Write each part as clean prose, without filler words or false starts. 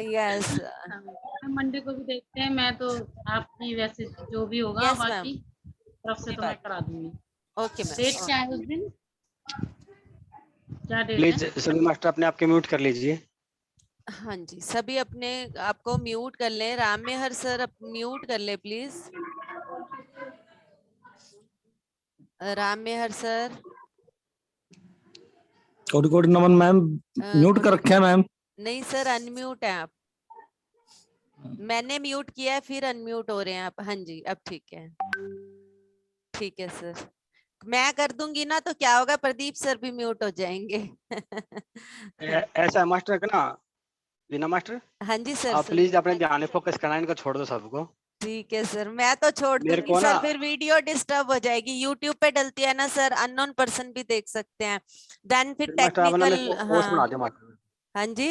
Yes हाँ, Monday को भी देखते हैं। मैं तो आपकी वैसे जो भी होगा यस मैम, बाकी तरफ से कोई तो मैं बात करा दूंगी। नहीं। ओके डेट मैम। क्या है उस दिन? क्या डेट है? प्लीज सभी मास्टर अपने आप के म्यूट कर लीजिए। हाँ जी, सभी अपने आपको म्यूट कर लें। राम मेहर सर म्यूट कर ले प्लीज। Ram Mehar sir. कोटि कोटि नमन मैम, म्यूट कर रखे हैं मैम। नहीं सर, अनम्यूट है आप। मैंने म्यूट किया है, फिर अनम्यूट हो रहे हैं आप। हाँ जी, अब ठीक है। ठीक है सर, मैं कर दूंगी ना तो क्या होगा, प्रदीप सर भी म्यूट हो जाएंगे। ऐसा है मास्टर का ना, वीना मास्टर, हाँ जी सर। आप सर प्लीज अपने ध्यान फोकस करना, इनको छोड़ दो सबको। ठीक है सर, मैं तो छोड़ मेरे दूंगी को ना सर, फिर वीडियो डिस्टर्ब हो जाएगी। यूट्यूब पे डलती है ना सर, अननोन पर्सन भी देख सकते हैं, देन फिर मास्टर आप ना टेक्निकल। मेरे को होस्ट बना हाँ दो मास्टर। हाँ जी।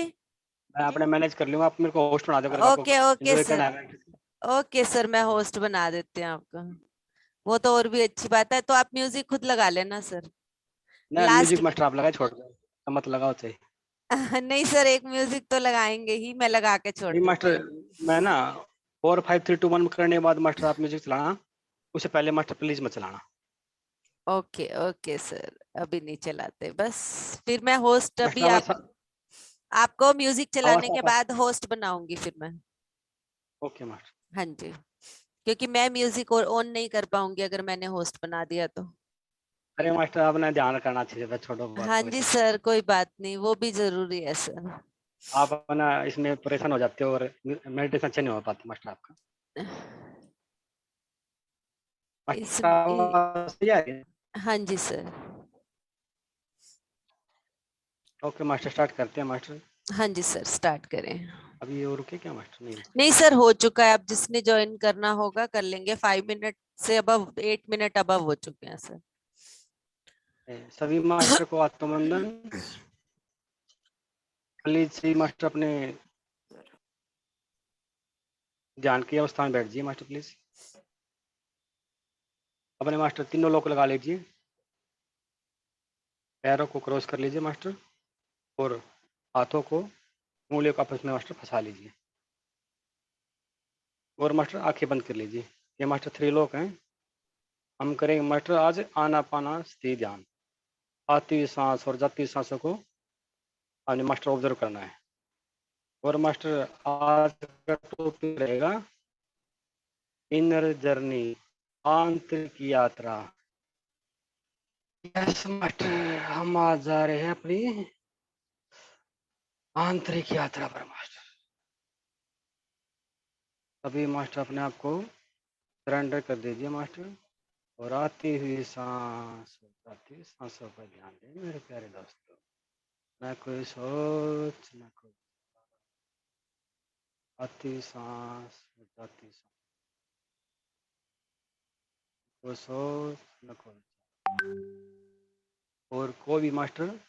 मैं अपने मैनेज कर लूंगा, आप मेरे को होस्ट बना दो अगर आपको ओके ओके एंजॉय करना सर। है। ओके सर, मैं होस्ट बना देते हैं आपका। वो तो और भी अच्छी बात है। तो आप म्यूजिक खुद लगा लेना सर। ना लास्ट म्यूजिक मास्टर आप लगाए, छोड़ दो तो मत लगाओ चाहिए। नहीं सर, एक म्यूजिक तो लगाएंगे ही, मैं लगा के छोड़ नहीं देती मास्टर, हूँ। मैं ना 4 5 3 2 1 करने के बाद मास्टर आप म्यूजिक चलाना, उससे पहले मास्टर प्लीज मत चलाना। ओके ओके सर, अभी नहीं चलाते बस। फिर मैं होस्ट मास्टर अभी आवाज आपको म्यूजिक चलाने के आवाज बाद होस्ट बनाऊंगी फिर मैं। Okay master. हाँ जी, क्योंकि मैं म्यूजिक और ऑन नहीं कर पाऊंगी अगर मैंने होस्ट बना दिया तो। अरे मास्टर आपने ध्यान करना चाहिए, बस छोड़ो बात हाँ को जी वैसे। सर, कोई बात नहीं, वो भी जरूरी है सर। आप अपना इसमें परेशान हो जाते हो और मेडिटेशन अच्छा नहीं हो पाती मास्टर आपका। इस मास्टर आवाज सही आ रही है? हाँ जी सर। ओके मास्टर स्टार्ट करते हैं मास्टर। हाँ जी सर, स्टार्ट करें। अभी और रुके क्या मास्टर? नहीं नहीं सर, हो चुका है। अब जिसने ज्वाइन करना होगा कर लेंगे। 5 मिनट से अबव, 8 मिनट अबव हो चुके हैं सर। सभी मास्टर को आत्मवंदन। प्लीज सभी मास्टर अपने ध्यान की अवस्था में बैठ जाइए मास्टर प्लीज। अपने मास्टर तीनों लोग लगा लीजिए, पैरों को क्रॉस कर लीजिए मास्टर, और हाथों को उंगलियों को आपस में मास्टर फंसा लीजिए, और मास्टर आंखें बंद कर लीजिए। ये मास्टर 3 लोग हैं। हम करेंगे मास्टर आज आनापाना स्थिति ध्यान। आती हुई सांस और जाती हुई सांसों को हमने मास्टर ऑब्जर्व करना है। और मास्टर आज का टॉपिक रहेगा इनर जर्नी, आंतरिक यात्रा। यस मास्टर, हम आज जा रहे हैं अपनी आंतरिक यात्रा पर मास्टर। अभी मास्टर अपने आप को सरेंडर कर दीजिए मास्टर, और आती हुई सांस जाती हुई सांसों पर ध्यान दें मेरे प्यारे दोस्तों। ना कोई सोच, ना कोई आती हुई सांस, जाती हुई सांस, कोई सोच न कोई। और कोई भी मास्टर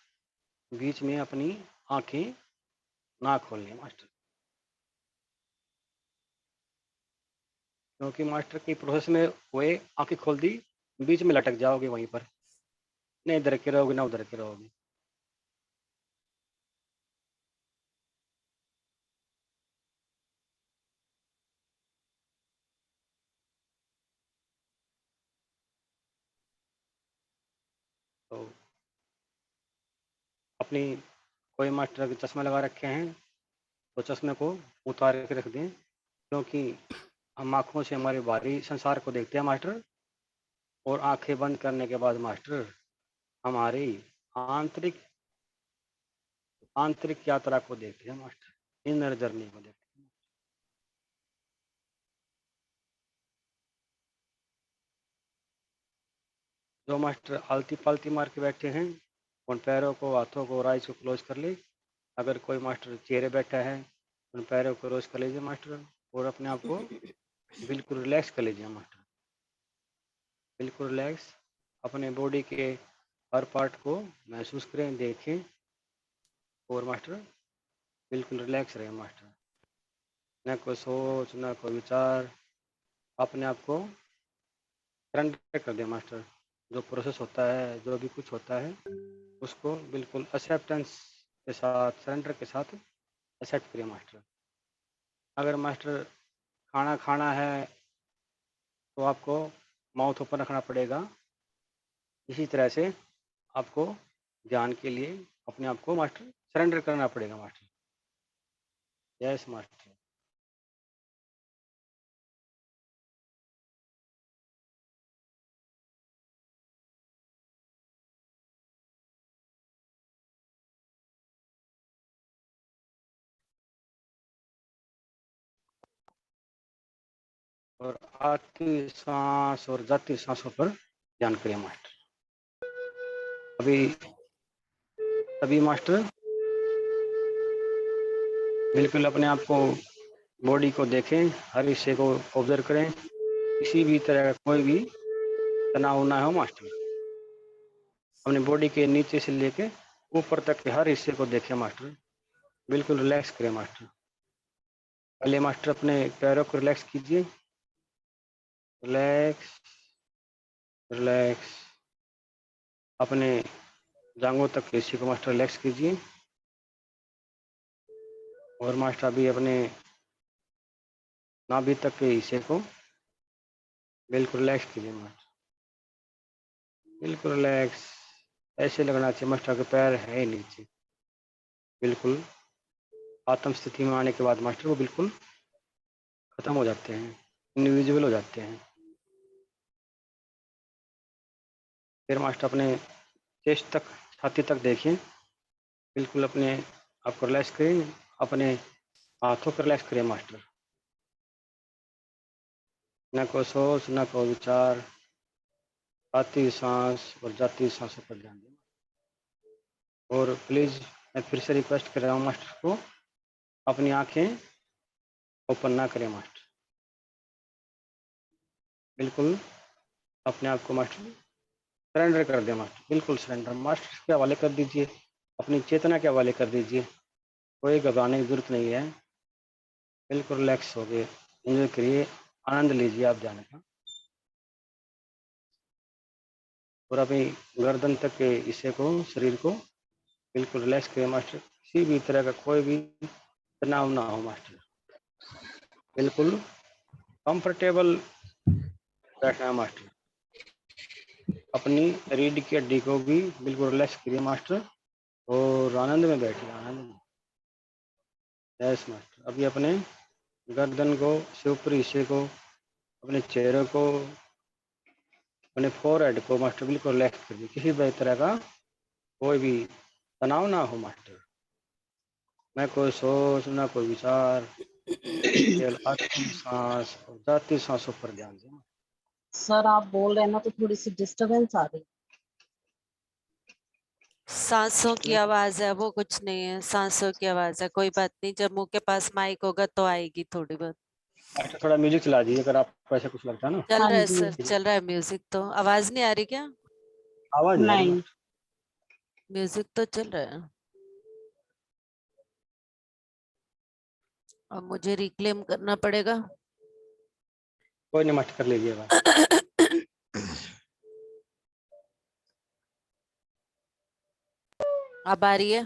बीच में अपनी आंखें ना खोलनी मास्टर, क्योंकि मास्टर की प्रोसेस में वो आंखें खोल दी, बीच में लटक जाओगे वहीं पर, नहीं इधर के रहोगे ना उधर के रहोगे। तो अपनी कोई मास्टर अगर चश्मा लगा रखे हैं तो चश्मे को उतार के रख दें, क्योंकि हम आँखों से हमारे बाहरी संसार को देखते हैं मास्टर, और आंखें बंद करने के बाद मास्टर हमारी आंतरिक आंतरिक यात्रा को देखते हैं मास्टर, इनर जर्नी को देखते हैं। जो मास्टर आलती पालती मार के बैठे हैं उन पैरों को, हाथों को और आइज को क्लोज कर ले। अगर कोई मास्टर चेहरे बैठा है उन पैरों को क्लोज कर लीजिए मास्टर, और अपने आप को बिल्कुल रिलैक्स कर लीजिए मास्टर, बिल्कुल रिलैक्स। अपने बॉडी के हर पार्ट को महसूस करें, देखें, और मास्टर बिल्कुल रिलैक्स रहे मास्टर। न कोई सोच, न कोई विचार, अपने आप को सरेंडर कर दे मास्टर। जो प्रोसेस होता है, जो भी कुछ होता है, उसको बिल्कुल एक्सेप्टेंस के साथ, सरेंडर के साथ एक्सेप्ट करिए मास्टर। अगर मास्टर खाना खाना है तो आपको माउथ ओपन रखना पड़ेगा। इसी तरह से आपको ध्यान के लिए अपने आप को मास्टर सरेंडर करना पड़ेगा मास्टर। Yes master. और आती सांस और जाती सांसों पर ध्यान करें मास्टर। अभी मास्टर बिल्कुल अपने आप को बॉडी को देखें, हर हिस्से को ऑब्जर्व करें, किसी भी तरह का कोई भी तनाव ना हो मास्टर। अपने बॉडी के नीचे से लेके ऊपर तक के हर हिस्से को देखें मास्टर। बिल्कुल रिलैक्स करें मास्टर। पहले मास्टर अपने पैरों को रिलैक्स कीजिए। Relax relax. अपने जांघों तक के हिस्से को मास्टर रिलैक्स कीजिए। और मास्टर अभी अपने नाभि तक के हिस्से को बिल्कुल रिलैक्स कीजिए मास्टर। बिल्कुल रिलैक्स। ऐसे लगना चाहिए मास्टर के पैर है नीचे। बिल्कुल आत्म स्थिति में आने के बाद मास्टर वो बिल्कुल खत्म हो जाते हैं, इनविजिबल हो जाते हैं। फिर मास्टर अपने चेस्ट तक, छाती तक देखिए। बिल्कुल अपने आप को रिलैक्स करें। अपने हाथों को रिलैक्स करें मास्टर। न कोई सोच, न कोई विचार, आती सांस और जाती सांसों पर ध्यान दें। और प्लीज मैं फिर से रिक्वेस्ट कर रहा हूँ मास्टर को, अपनी आंखें ओपन ना करें मास्टर। बिल्कुल अपने आप को मास्टर सरेंडर कर दें मास्टर। बिल्कुल सरेंडर मास्टर के हवाले कर दीजिए, अपनी चेतना के हवाले कर दीजिए। कोई घबराने की जरूरत नहीं है। बिल्कुल रिलैक्स हो गए, एंजॉय करिए, आनंद लीजिए आप जाने का। और अपनी गर्दन तक के हिस्से को, शरीर को बिल्कुल रिलैक्स करें मास्टर। किसी भी तरह का कोई भी तनाव ना हो मास्टर। बिल्कुल कंफर्टेबल बैठना है मास्टर। अपनी रीढ़ की हड्डी को भी बिल्कुल रिलैक्स करिए मास्टर और आनंद में बैठिए, आनंद में। Yes master. अभी अपने गर्दन को, से ऊपरी हिस्से को, अपने चेहरे को, अपने फोरहेड को मास्टर बिल्कुल रिलैक्स करिए। किसी भी तरह का कोई भी तनाव ना हो मास्टर। न कोई सोच, न कोई विचार, केवल आती सांस और जाती सांसों पर ध्यान दें। सर आप बोल रहे हैं ना तो थोड़ी सी डिस्टरबेंस आ रही। सांसों की आवाज है, वो कुछ नहीं है, सांसों की आवाज है, कोई बात नहीं। जब मुंह के पास माइक होगा तो आएगी थोड़ी बहुत। मास्टर थोड़ा म्यूजिक चला दीजिए अगर आपको ऐसा कुछ लगता है ना। चल हाँ रहा है जी। सर, चल रहा है म्यूजिक तो। आवाज नहीं आ रही क्या? आवाज नहीं आ रही नहीं। मास्टर। म्यूजिक तो चल रहा है। अब मुझे रिक्लेम करना पड़ेगा। कोई नहीं मास्टर, कर लीजिए बात। अब आ रही है?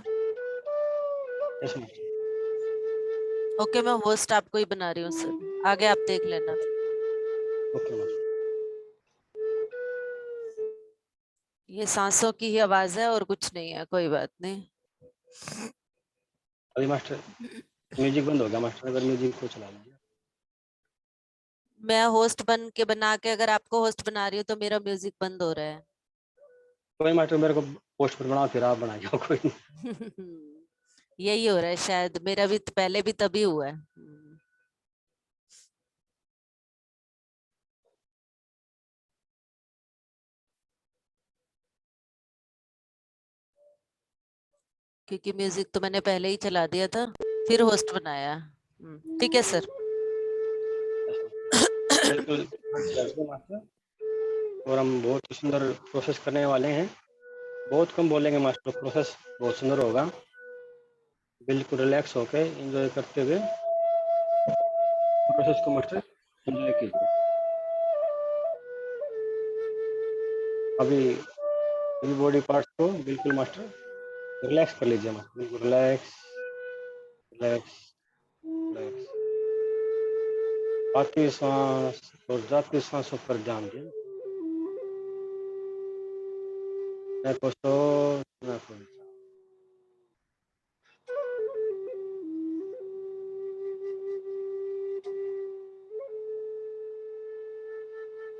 Yes master. ओके, मैं होस्ट आपको ही बना रही हूँ सर, आगे आप देख लेना। Okay master. ये सांसों की ही आवाज है और कुछ नहीं है, कोई बात नहीं। अभी मास्टर म्यूजिक बंद हो गया मास्टर, अगर म्यूजिक को चला लीजिए। मैं होस्ट बन के बना के अगर आपको होस्ट बना रही हूँ तो मेरा म्यूजिक बंद हो रहा है। कोई मास्टर मेरे को पोस्ट पर बनाओ, फिर आप बनाइए, कोई नहीं। यही हो रहा है शायद, मेरा भी पहले भी तभी हुआ है। क्योंकि म्यूजिक तो मैंने पहले ही चला दिया था, फिर होस्ट बनाया। ठीक है सर। बिल्कुल मास्टर। और हम बहुत ही सुंदर प्रोसेस करने वाले हैं। बहुत कम बोलेंगे मास्टर, प्रोसेस बहुत सुंदर होगा। बिल्कुल रिलैक्स होके एंजॉय करते हुए प्रोसेस को मास्टर एंजॉय कीजिए। अभी अभी बॉडी पार्ट्स को बिल्कुल मास्टर रिलैक्स कर लीजिए मास्टर। बिल्कुल रिलैक्स रिलैक्स रिलैक्स। आती सांस और जाती सांसों पर ध्यान दें। न को सोच न को विचार।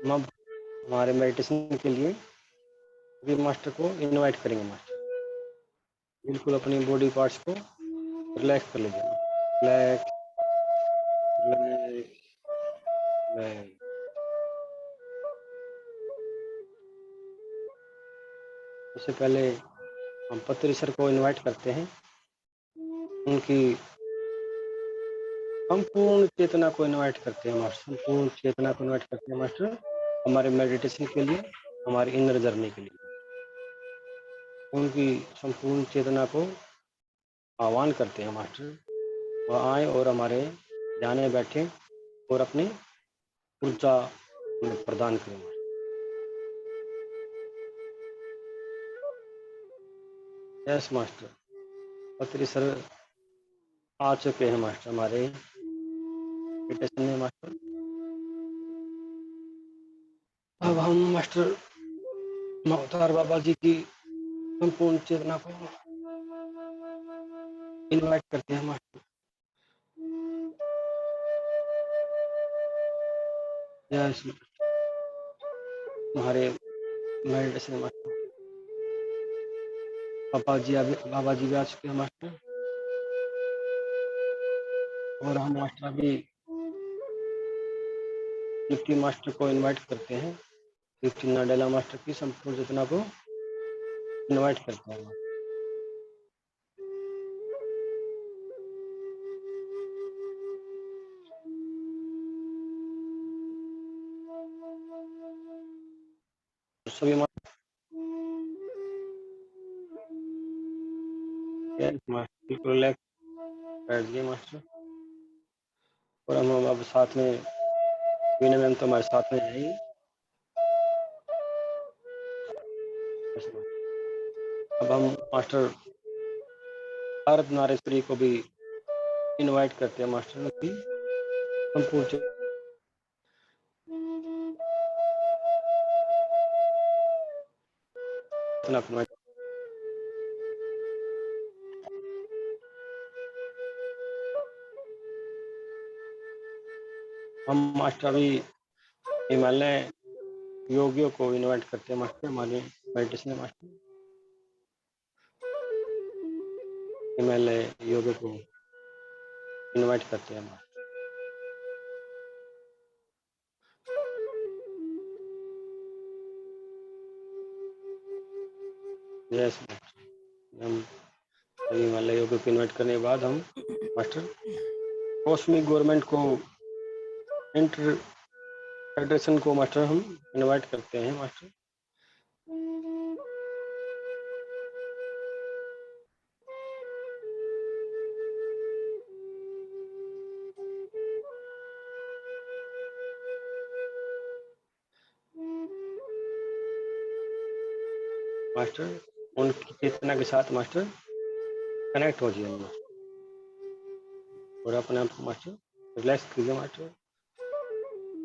हम अब हमारे मेडिटेशन के लिए अभी मास्टर को इनवाइट करेंगे। मास्टर बिल्कुल अपनी बॉडी पार्ट्स को रिलैक्स कर लीजिए। Relax relax relax. उससे पहले हम पत्री सर को इनवाइट करते हैं। उनकी संपूर्ण चेतना को इनवाइट करते हैं मास्टर। संपूर्ण चेतना को इनवाइट करते हैं मास्टर हमारे मेडिटेशन के लिए, हमारी इनर जर्नी के लिए। उनकी संपूर्ण चेतना को आह्वान करते हैं मास्टर, वह आए और हमारे ध्यान में बैठे और अपनी ऊर्जा हमें प्रदान करें। यस मास्टर, पत्री सर आ चुके हैं मास्टर हमारे मेडिटेशन में। मास्टर अब हम मास्टर अवतार बाबा जी की संपूर्ण चेतना को इनवाइट करते हैं मास्टर। यस हमारे मेडिटेशन मास्टर बाबा जी भी आ चुके हैं मास्टर। और हम मास्टर अभी डिप्टी मास्टर को इनवाइट करते हैं। डिप्टी नाडेला मास्टर की संपूर्ण चेतना को इनवाइट करते हैं। सभी मास्टर बिल्कुल रिलैक्स बैठ गए मास्टर। और हम अब साथ में वीना मैम तो हमारे साथ में है ही। अब हम मास्टर भारत नारेश्वरी को भी इनवाइट करते हैं मास्टर की संपूर्ण चेतना को। हम मास्टर अभी हिमालय योगियों को इनवाइट करते हैं मास्टर हमारे मेडिटेशन में। मास्टर हिमालय योगियों को इनवाइट करते हैं मास्टर। यस मास्टर, हम अभी हिमालय योगियों को इनवाइट करने के बाद हम मास्टर कॉस्मिक गवर्नमेंट को इंटर फेडरेशन को मास्टर हम इनवाइट करते हैं मास्टर। मास्टर उनकी चेतना के साथ मास्टर कनेक्ट हो जाइए मास्टर और अपने आप को मास्टर रिलैक्स कीजिए। मास्टर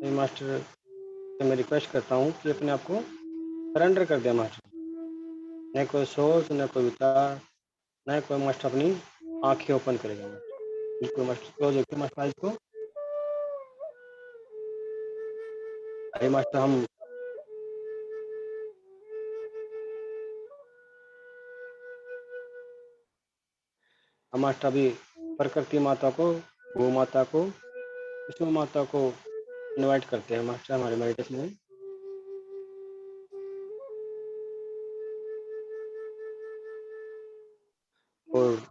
मैं मास्टर से मैं रिक्वेस्ट करता हूँ कि अपने आप को सरेंडर कर दिया मास्टर। न कोई सोच न कोई विचार न कोई मास्टर अपनी आंखें ओपन करेगा। मास्टर बिल्कुल मास्टर क्लोज रखिए मास्टर आइज को। अरे मास्टर हम मास्टर अभी प्रकृति माता को, गौ माता को, विष्णु माता को इनवाइट करते हैं मास्टर हमारे मेडिटेशन में। और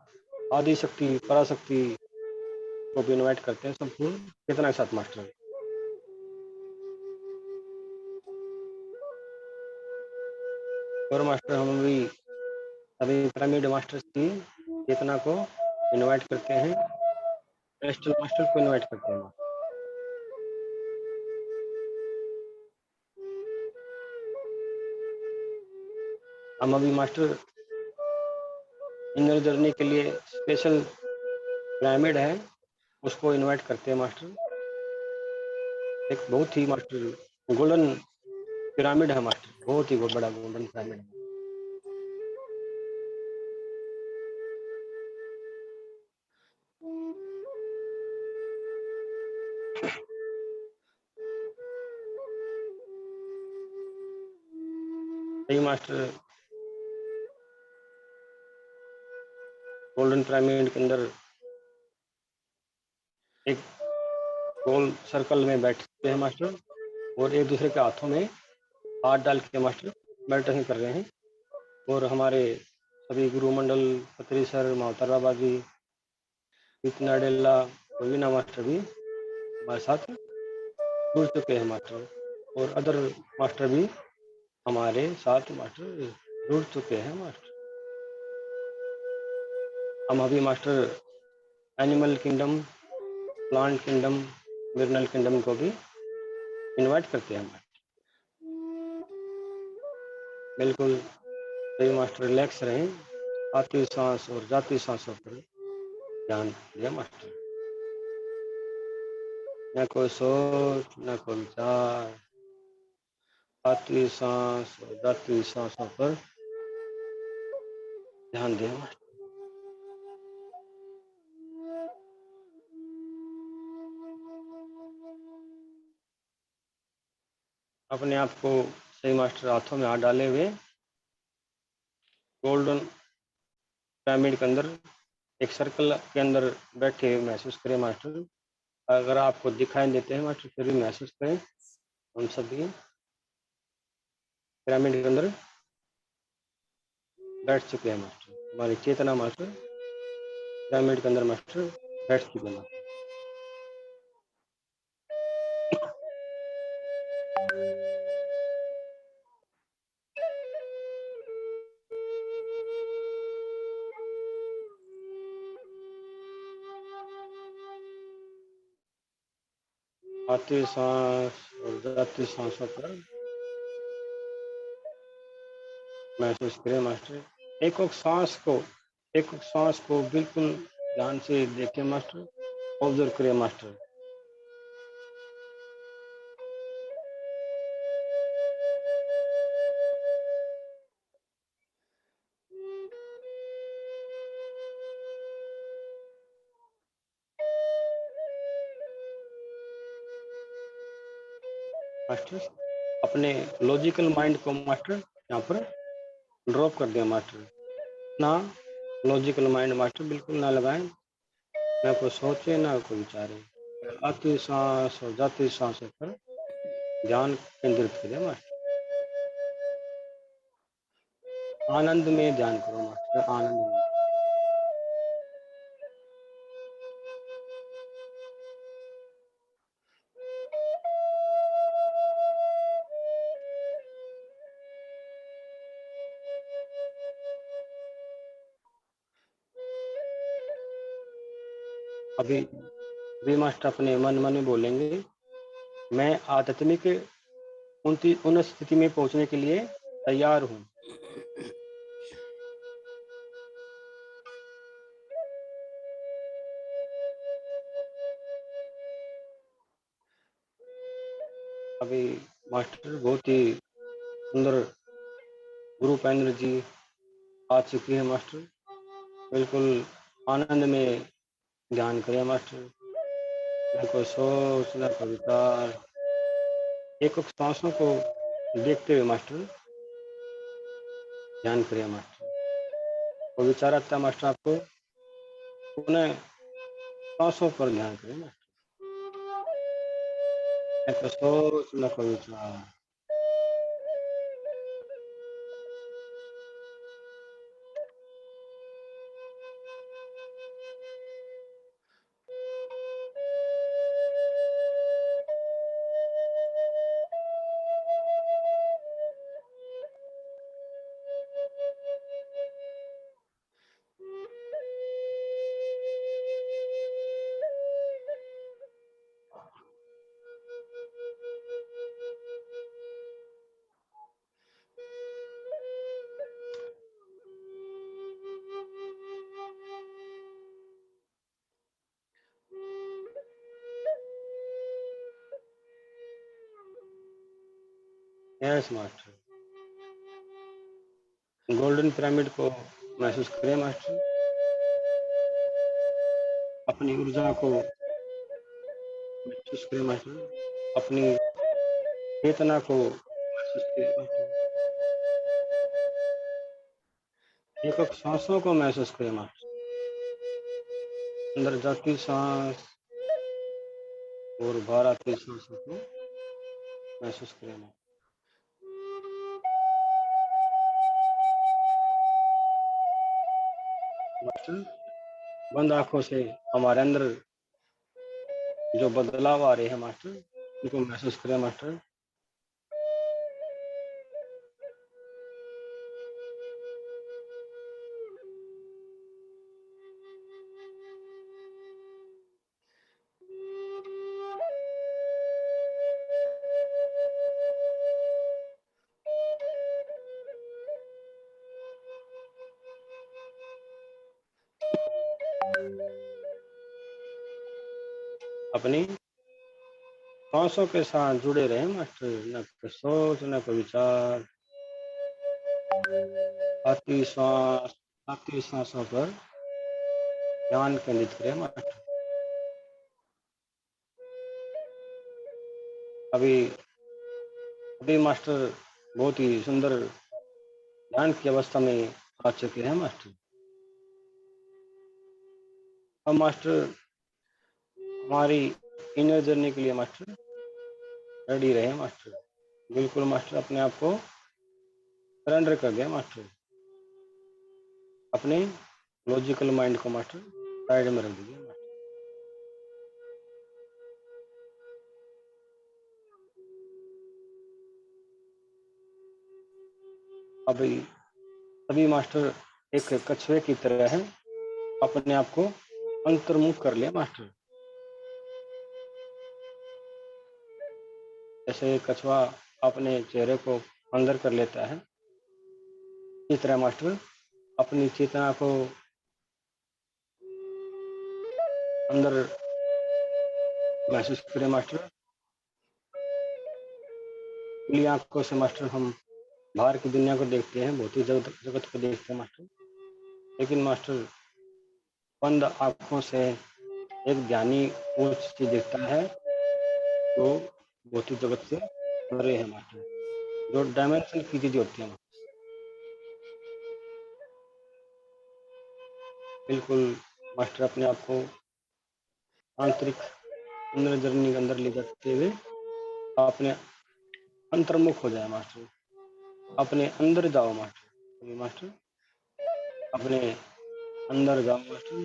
आदि शक्ति पराशक्ति को भी इनवाइट करते हैं संपूर्ण चेतना के साथ मास्टर। और मास्टर हम भी अभी पिरामिड मास्टर की चेतना को इनवाइट करते हैं, क्रिस्टल मास्टर को इनवाइट करते हैं। हम अभी मास्टर इनर जर्नी के लिए स्पेशल पिरामिड है उसको इनवाइट करते हैं मास्टर। एक बहुत ही मास्टर गोल्डन पिरामिड है मास्टर, बहुत ही बड़ा गोल्डन पिरामिड है। सही मास्टर गोल्डन पिरामिड के अंदर एक गोल सर्कल में बैठते हैं मास्टर और एक दूसरे के हाथों में हाथ डाल के मास्टर मेडिटेशन कर रहे हैं। और हमारे सभी गुरु मंडल पत्री सर, मोहतर बाबा जी, इतना डेला वीना मास्टर भी हमारे साथ जुड़ चुके हैं मास्टर, और अदर मास्टर भी हमारे साथ मास्टर जुड़ चुके हैं मास्टर। हम अभी master animal kingdom, plant kingdom, mineral kingdom को भी इनवाइट करते हैं मास्टर। बिल्कुल सही मास्टर, रिलैक्स रहें, आती सांस और जाती सांसों पर ध्यान दिया मास्टर। न कोई सोच न कोई विचार, आती सांस और जाती सांसों पर ध्यान दिया मास्टर। अपने आप को सही मास्टर हाथों में हाथ डाले हुए गोल्डन पिरामिड के अंदर एक सर्कल के अंदर बैठे हुए महसूस करें मास्टर। अगर आपको दिखाई देते हैं मास्टर फिर भी महसूस करें, हम सभी पिरामिड के अंदर बैठ चुके हैं मास्टर। हमारी चेतना मास्टर पिरामिड के अंदर मास्टर बैठ चुके हैं। आती सांस और जाती सांसों पर महसूस करें मास्टर। एक एक सांस को बिल्कुल ध्यान से देखें मास्टर, ऑब्जर्व करें मास्टर। मास्टर अपने लॉजिकल माइंड को मास्टर यहाँ पर ड्रॉप कर दिया मास्टर। ना लॉजिकल माइंड मास्टर बिल्कुल ना लगाएं, ना कोई सोचे ना कोई विचारे। आती सांस और जाती सांसों पर ध्यान केंद्रित करें मास्टर। आनंद में ध्यान करो मास्टर, आनंद में। अभी भी मास्टर अपने मन में बोलेंगे, मैं आध्यात्मिक उन स्थिति में पहुंचने के लिए तैयार हूँ। अभी मास्टर बहुत ही सुंदर ग्रुप एनर्जी आ चुकी है मास्टर। बिल्कुल आनंद में ध्यान करें मास्टर, न कोई सोच न कोई विचार। एक सांसों को देखते हुए मास्टर ध्यान करें मास्टर। वो विचार आता है मास्टर आपको, उन्हें सांसों पर ध्यान करें मास्टर, न कोई सोच न कोई विचार। Yes master. गोल्डन पिरामिड को महसूस करें मास्टर। अपनी ऊर्जा को महसूस करें मास्टर। अपनी चेतना को महसूस करें मास्टर। एक सांसों को महसूस करें मास्टर। अंदर जाती सांस और बाहर आती सांसों को महसूस करें मास्टर। बंद आंखों से हमारे अंदर जो बदलाव आ रहे हैं मास्टर, उनको महसूस करें मास्टर। अपनी सांसों के साथ जुड़े रहे मास्टर। न कोई सोच, न कोई विचार। आती सांसों पर ध्यान केंद्रित करें मास्टर। अभी अभी मास्टर बहुत ही सुंदर ध्यान की अवस्था में आ चुके हैं मास्टर। अब मास्टर हमारी इनर जर्नी के लिए मास्टर रेडी रहे मास्टर। बिल्कुल मास्टर अपने आप को सरेंडर कर दिया मास्टर। अपने लॉजिकल माइंड को मास्टर साइड में रख दीजिए मास्टर। अभी सभी मास्टर एक कछुए की तरह है, अपने आप को अंतर्मुख कर लिया मास्टर। जैसे कछुआ अपने चेहरे को अंदर कर लेता है, इस तरह मास्टर अपनी चेतना को अंदर महसूस करें मास्टर। खुली आंखों से मास्टर हम बाहर की दुनिया को देखते हैं, भौतिक जगत को देखते हैं मास्टर। लेकिन मास्टर बंद आंखों से एक ज्ञानी वो चीज देखता है जो भौतिक जगत से परे है मास्टर, जो डायमेंशन की चीजें होती हैं। बिल्कुल मास्टर अपने आप को आंतरिक अंदर जर्नी के अंदर ले जाते हुए अपने अंतर्मुख हो जाए मास्टर। अपने अंदर जाओ मास्टर। मास्टर अपने अंदर जाओ मास्टर।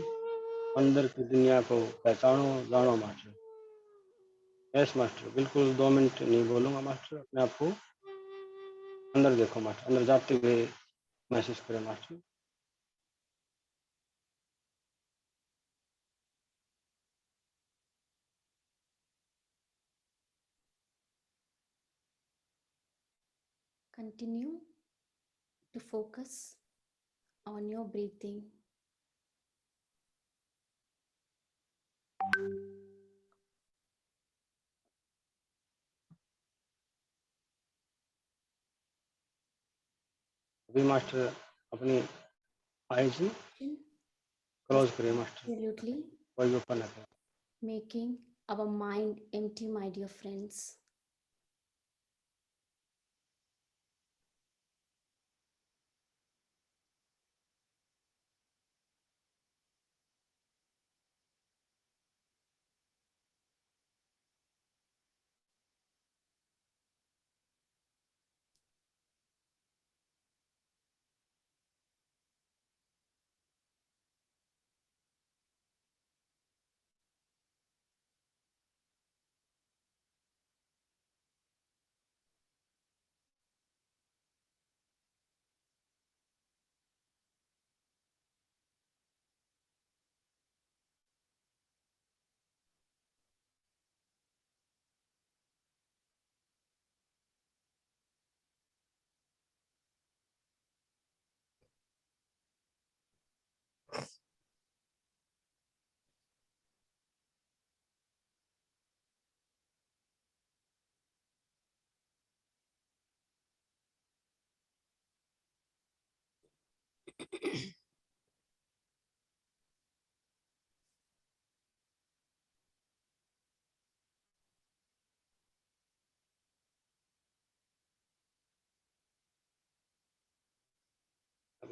अंदर की दुनिया को पहचानो, जानो मास्टर। Yes master. बिल्कुल 2 मिनट नहीं बोलूंगा मास्टर। अपने आप को अंदर देखो मास्टर, अंदर जाते हुए महसूस करें master. Continue to focus on your breathing. अभी मास्टर अपनी आईज क्लोज करें मास्टर, Absolutely कोई ओपन ना करें। making our mind empty, my dear friends.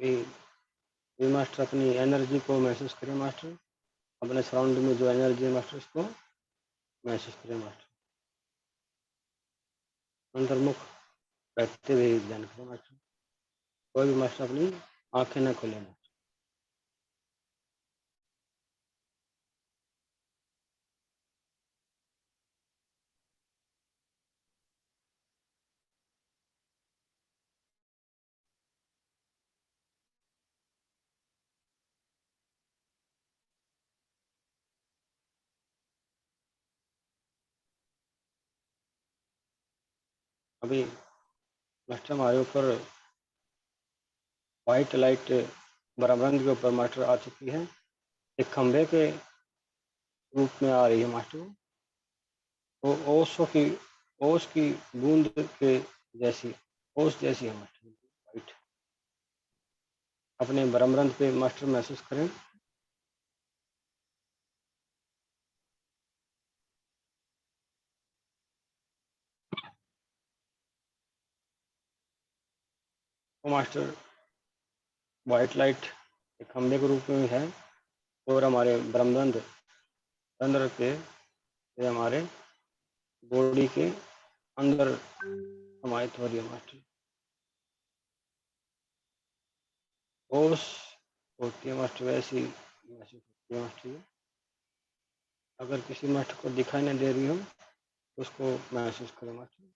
अभी मास्टर अपनी एनर्जी को महसूस करें मास्टर, अपने सराउंडिंग में जो एनर्जी है मास्टर उसको महसूस करें मास्टर, अंतर्मुख बैठते हुए ध्यान करें मास्टर, कोई भी मास्टर अपनी आंखें न खोले मास्टर। अभी मास्टर हमारे ऊपर व्हाइट लाइट बराबरंद के ऊपर मास्टर आ चुकी है, एक खंभे के रूप में आ रही है मास्टर, वो ओस की बूंद के जैसी, ओस जैसी है मास्टर व्हाइट। अपने बरमरंद पे मास्टर महसूस करें, वो मास्टर व्हाइट लाइट एक खंभे के रूप में है और हमारे ब्रह्मरंध्र रंध्र के से हमारे बॉडी के अंदर समाहित हो रही है मास्टर। ओस होती है मास्टर वैसी महसूस होती है मास्टर ये। अगर किसी मास्टर को दिखाई नहीं दे रही हो तो उसको महसूस करें मास्टर।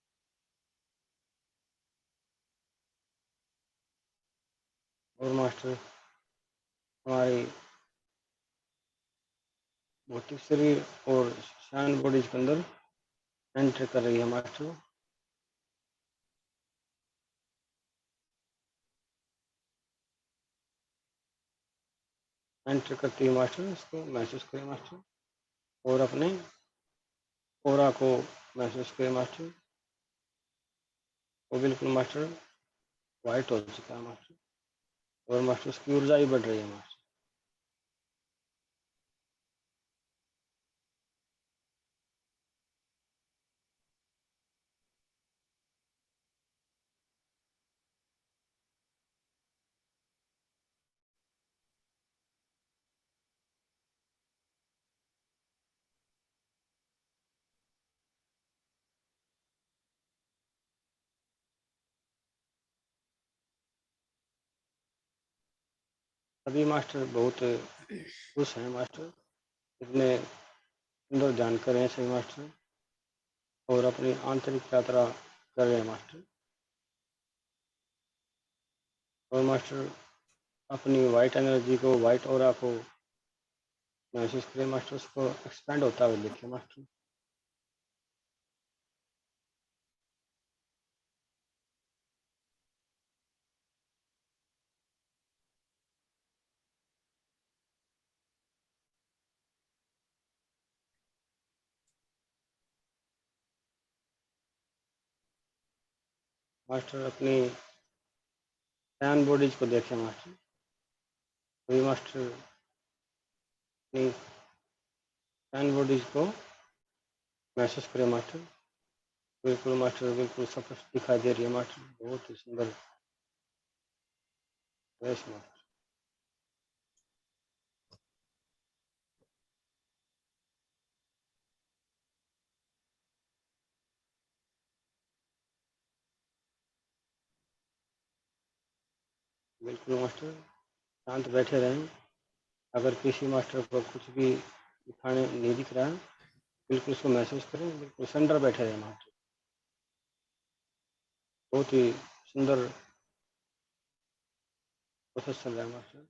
और मास्टर हमारी भौतिक शरीर और शाइन बॉडीज के अंदर एंटर कर रही है मास्टर। एंटर करती है मास्टर, इसको महसूस करें मास्टर और अपने ऑरा को महसूस करें मास्टर। वो बिल्कुल मास्टर वाइट हो चुका है मास्टर और मास्टर उसकी ऊर्जा ही बढ़ रही है मास्टर। अभी मास्टर बहुत खुश हैं मास्टर, इतने सुंदर ध्यान कर रहे हैं सभी मास्टर और अपनी आंतरिक यात्रा कर रहे हैं मास्टर। और मास्टर अपनी वाइट एनर्जी को, वाइट ऑरा को महसूस करें मास्टर, उसको एक्सपेंड होता हुआ देखिए मास्टर। मास्टर अपनी फैन बॉडीज को देखें मास्टर। अभी मास्टर अपनी फैन बॉडीज को महसूस करें मास्टर। बिल्कुल मास्टर बिल्कुल स्पष्ट दिखाई दे रही है मास्टर, बहुत ही सुंदर बेस मास्टर। बिल्कुल मास्टर शांत बैठे रहें। अगर किसी मास्टर को कुछ भी दिखाने नहीं दिख रहा है बिल्कुल उसको महसूस करें, बिल्कुल सेंटर बैठे रहें मास्टर। बहुत ही सुंदर प्रोसेस चल रहा है मास्टर।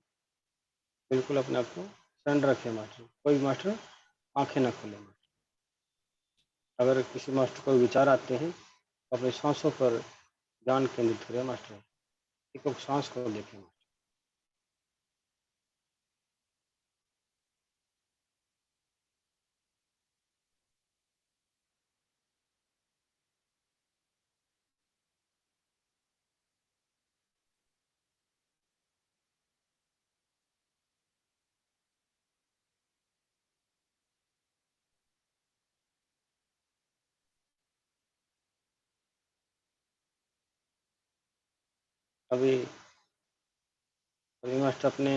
बिल्कुल अपने आप को सेंटर रखें मास्टर, कोई मास्टर आंखें ना खोले मास्टर। अगर किसी मास्टर को विचार आते हैं तो अपनी सांसों पर ध्यान केंद्रित करें मास्टर, एक एक सांस को देखें मास्टर। अभी अभी मास्टर अपने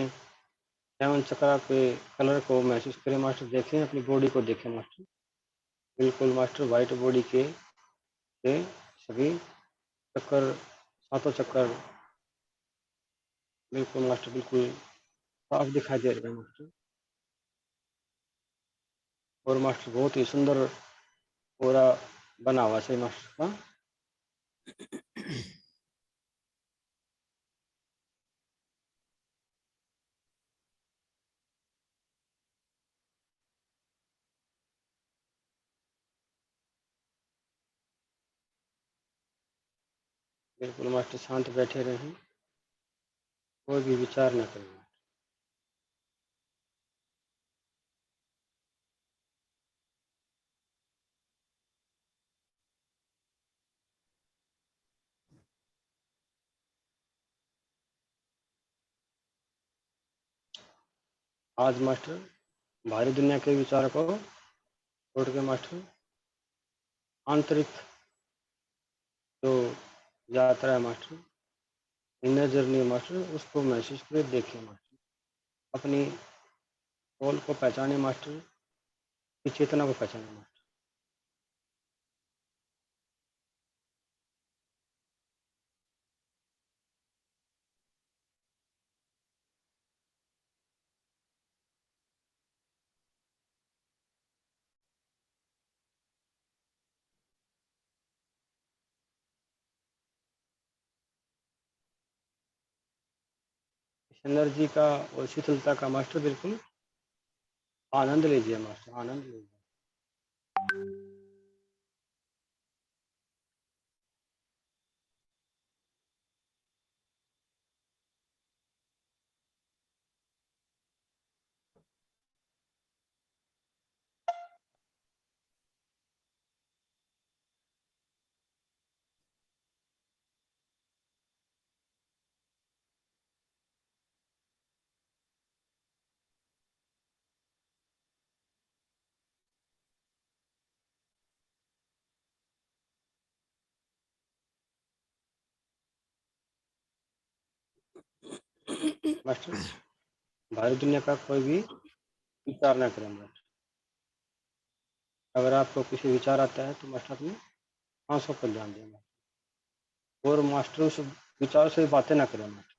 7 चक्रा के कलर को महसूस करें मास्टर, देखें अपनी बॉडी को देखें मास्टर, बिल्कुल मास्टर वाइट बॉडी के सभी चक्कर, 7 चक्कर बिल्कुल मास्टर बिल्कुल साफ दिखाई दे रहे हैं मास्टर। और मास्टर बहुत ही सुंदर पूरा बना हुआ है मास्टर का। बिल्कुल मास्टर शांत बैठे रहें, कोई भी विचार न करें। आज मास्टर बाहरी दुनिया के विचार को छोड़ के मास्टर आंतरिक जो यात्रा है मास्टर, इनर जर्नी है मास्टर, उसको महसूस करके देखें मास्टर, अपनी सोल को पहचाने मास्टर, की चेतना को पहचाने मास्टर। इस एनर्जी का और शीतलता का मास्टर बिल्कुल आनंद लीजिए मास्टर, आनंद लीजिए। मास्टर बाहरी दुनिया का कोई भी विचार न करें मास्टर। अगर आपको किसी विचार आता है तो मास्टर अपनी आंसू पर ध्यान दें और मास्टर उस विचार से बातें ना करें मास्टर।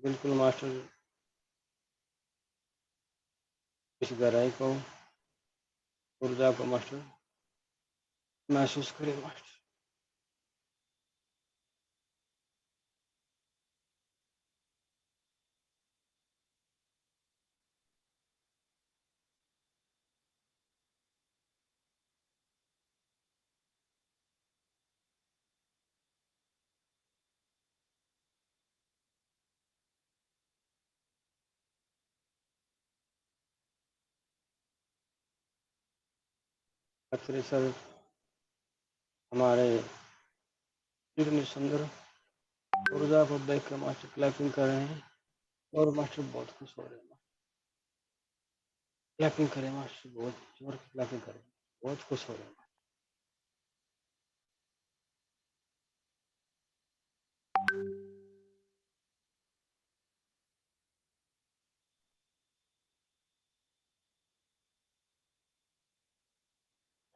बिल्कुल मास्टर इस गहराई को, ऊर्जा को मास्टर महसूस करें मास्टर। सर हमारे इतनी सुंदर ऊर्जा को देख कर मास्टर क्लैपिंग कर रहे हैं और मास्टर बहुत खुश हो रहे हैं। क्लैपिंग करें मास्टर, बहुत जोर की क्लैपिंग करें, बहुत खुश हो रहे हैं।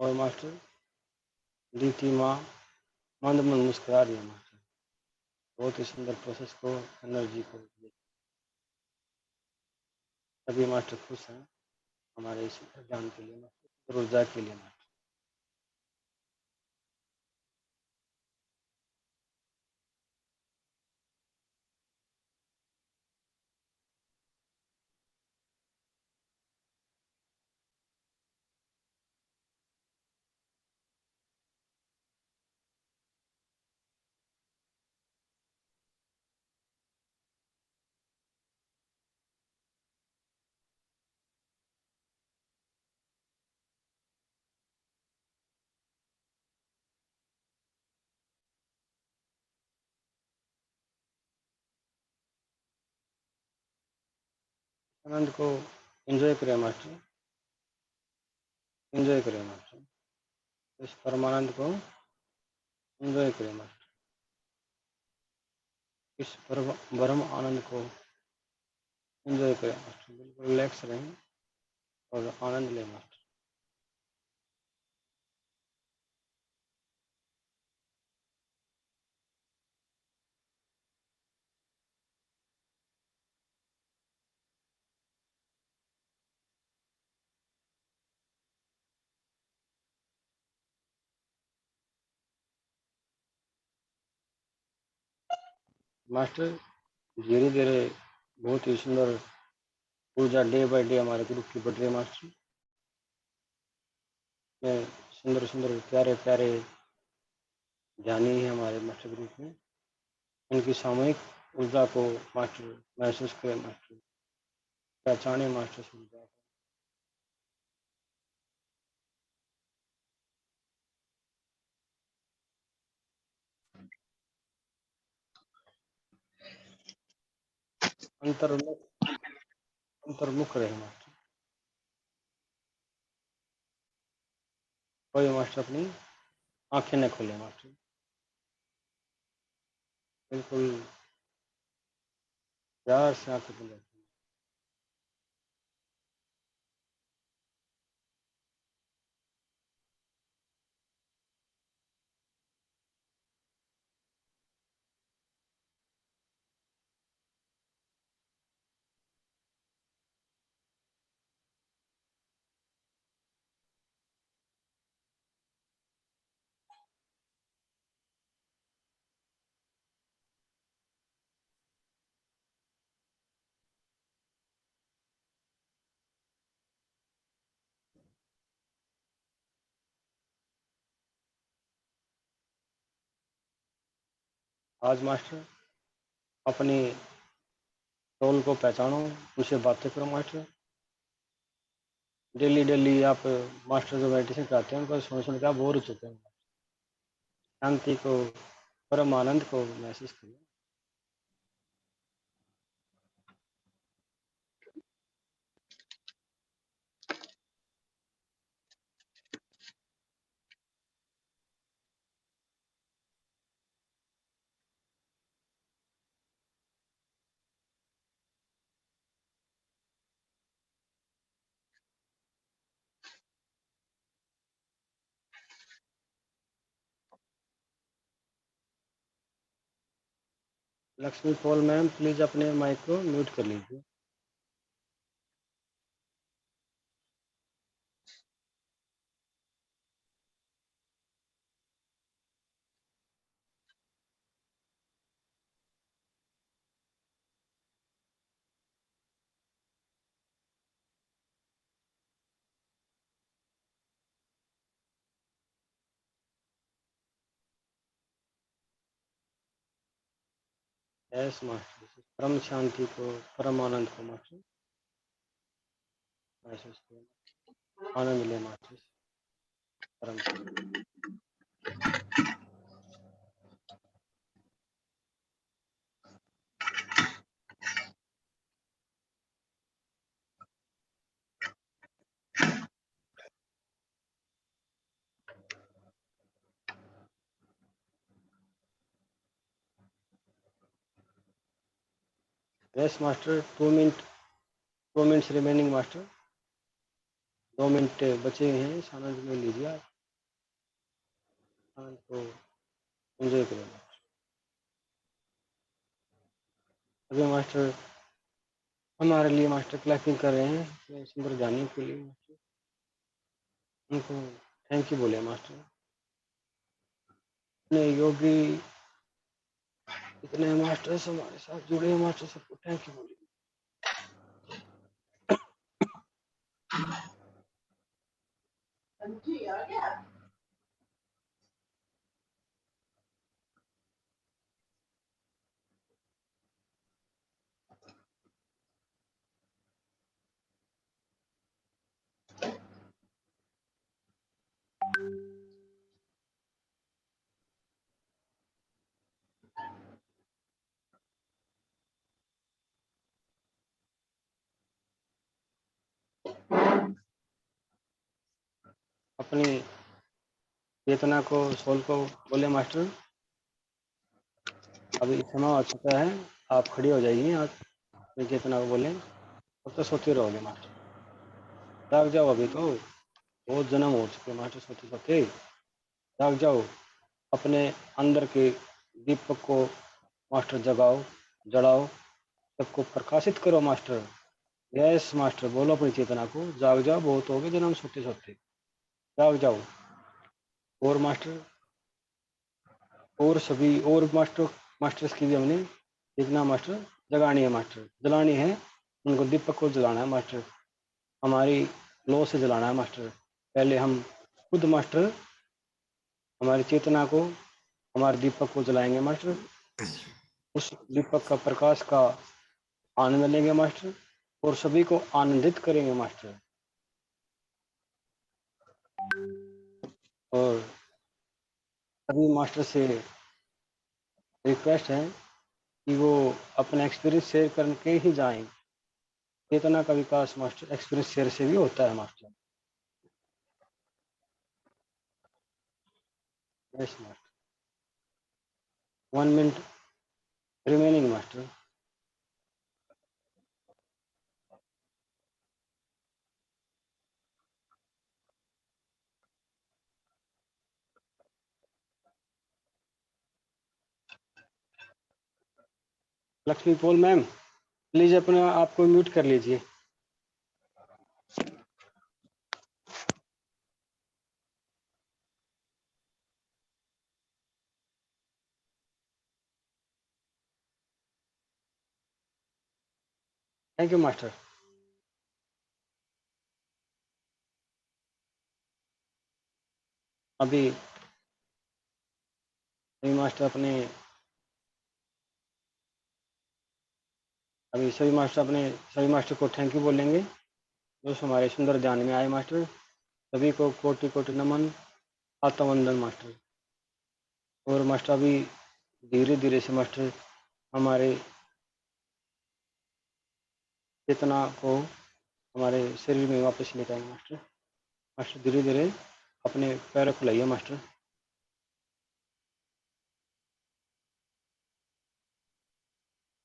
और मास्टर दीप्ति माँ मंद मंद मुस्कुरा रही है मास्टर, बहुत ही सुंदर प्रोसेस को, एनर्जी को सभी मास्टर खुश हैं हमारे इस ज्ञान के लिए मास्टर, ऊर्जा के लिए मास्टर। आनंद को एंजॉय करें मास्टर, एंजॉय करें मास्टर, इस परमानंद को एंजॉय करें मास्टर, इस परम आनंद को एंजॉय करें मास्टर, बिल्कुल रिलैक्स रहें और आनंद लें मास्टर। मास्टर धीरे धीरे बहुत ही सुंदर ऊर्जा डे बाय डे हमारे ग्रुप की बढ़ रही है मास्टर। में सुंदर सुंदर प्यारे प्यारे ध्यानी है हमारे मास्टर ग्रुप में, उनकी सामूहिक ऊर्जा को मास्टर महसूस करें मास्टर, पहचाने मास्टर इस ऊर्जा को। अंतर्मुख रहे मास्टर, कोई मास्टर अपनी आंखें न खोले मास्टर, बिल्कुल प्यार से आंखें बंद रखें। आज मास्टर अपनी सोल को पहचानो, उनसे बातें करो मास्टर। डेली डेली आप मास्टर जो मेडिटेशन कराते हैं उनको सुन के आप बोर हो चुके हैं, शांति को, परम आनंद को महसूस करिए। लक्ष्मी पॉल मैम प्लीज अपने माइक को म्यूट कर लीजिए। यस मास्टर, परम शांति को, परम आनंद को मास्टर महसूस करें, आनंद ले मास्टर परम शांति। Yes master, 2 minutes remaining master, 2 minute बचे हुए हैं, इस आनंद में लीजिए आप, आनंद को एंजॉय करें। अभी मास्टर हमारे लिए मास्टर क्लैपिंग कर रहे हैं ये सुंदर जाने के लिए मास्टर, उनको थैंक यू बोले मास्टर। इतने योगी, इतने मास्टर्स हमारे साथ जुड़े हैं मास्टर, सबको थैंक यू बोले। अपनी चेतना को सोल को बोले मास्टर अभी समय हो चुका है, आप खड़ी हो जाइए। आप चेतना को बोले अब तो सोते रहोगे मास्टर, जाग जाओ, अभी तो बहुत जन्म हो चुके मास्टर, सोते सोते जाग जाओ। अपने अंदर के दीपक को मास्टर जगाओ, जलाओ, सबको प्रकाशित करो मास्टर। यस मास्टर, बोलो अपनी चेतना को, जाग जाओ, बहुत हो गए जन्म सोते सोते, जाग जाओ। और मास्टर और सभी और मास्टर्स की भी हमने चेतना मास्टर जगानी है मास्टर, जलानी है, उनको दीपक को जलाना है मास्टर, हमारी लो से जलाना है मास्टर। पहले हम खुद मास्टर हमारी चेतना को, हमारे दीपक को जलाएंगे मास्टर, उस दीपक का प्रकाश का आनंद लेंगे मास्टर और सभी को आनंदित करेंगे मास्टर। और सभी मास्टर से रिक्वेस्ट है कि वो अपना एक्सपीरियंस शेयर करके ही जाएं। चेतना का विकास मास्टर एक्सपीरियंस शेयर से भी होता है master. Yes master, 1 minute remaining master. Lakshmi Paul ma'am please अपने आप को म्यूट कर लीजिए। Thank you master. अभी सभी मास्टर सभी मास्टर को थैंक यू बोलेंगे जो हमारे सुंदर ध्यान में आए मास्टर। सभी को कोटि कोटि नमन, आत्मवंदन मास्टर। और मास्टर अभी धीरे धीरे से मास्टर हमारे चेतना को हमारे शरीर में वापस लेकर आएंगे मास्टर। मास्टर धीरे धीरे अपने पैरों को लाइए मास्टर।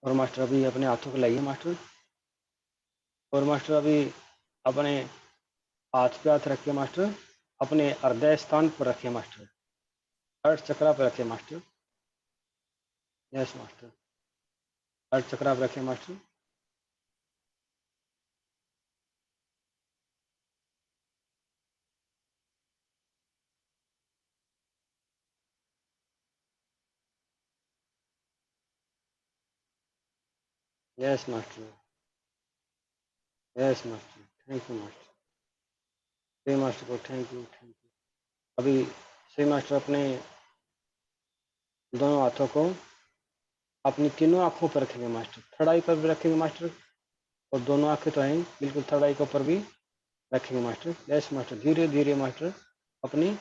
और मास्टर अभी अपने हाथों को लाइए मास्टर। और मास्टर अभी अपने हाथ पे हाथ रखिए मास्टर, अपने हृदय स्थान पर रखिए मास्टर, हार्ट चक्रा पर रखिए मास्टर। यस मास्टर, हार्ट चक्रा पर रखिए master. Yes master, yes master, thank you master. Shri master को थैंक यू, थैंक यू। अभी श्री मास्टर अपने दोनों हाथों को अपनी तीनों आंखों पर रखेंगे मास्टर, थर्ड आई पर भी रखेंगे मास्टर, और दोनों आंखें तो हैं बिल्कुल थर्ड आई के ऊपर भी रखेंगे मास्टर। यस मास्टर, धीरे धीरे मास्टर अपनी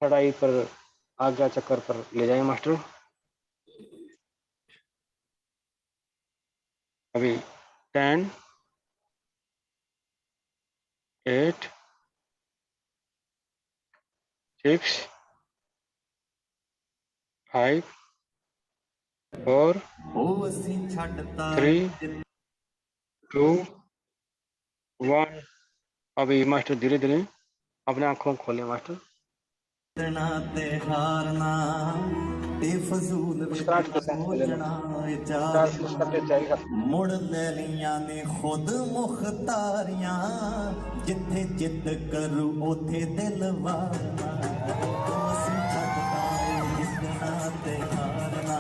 थर्ड आई पर आज्ञा चक्कर पर ले जाएंगे मास्टर। अभी 10, 8, 6, 5, 4, 3, 2, 1। अभी मास्टर धीरे धीरे अपने आंखों को खोले मास्टर। मुस्कुराहट के साथ खोले मास्टर, मुस्कुराते जाएगा। मुड़ ले लिया ने खुद मुख्तारियां, जिथे जिद करूं उथे दिल वारना, ਅਸੀਂ ਛੱਡਦਾ ਏ ਜਿੱਤਣਾ ਤੇ ਹਾਰਨਾ,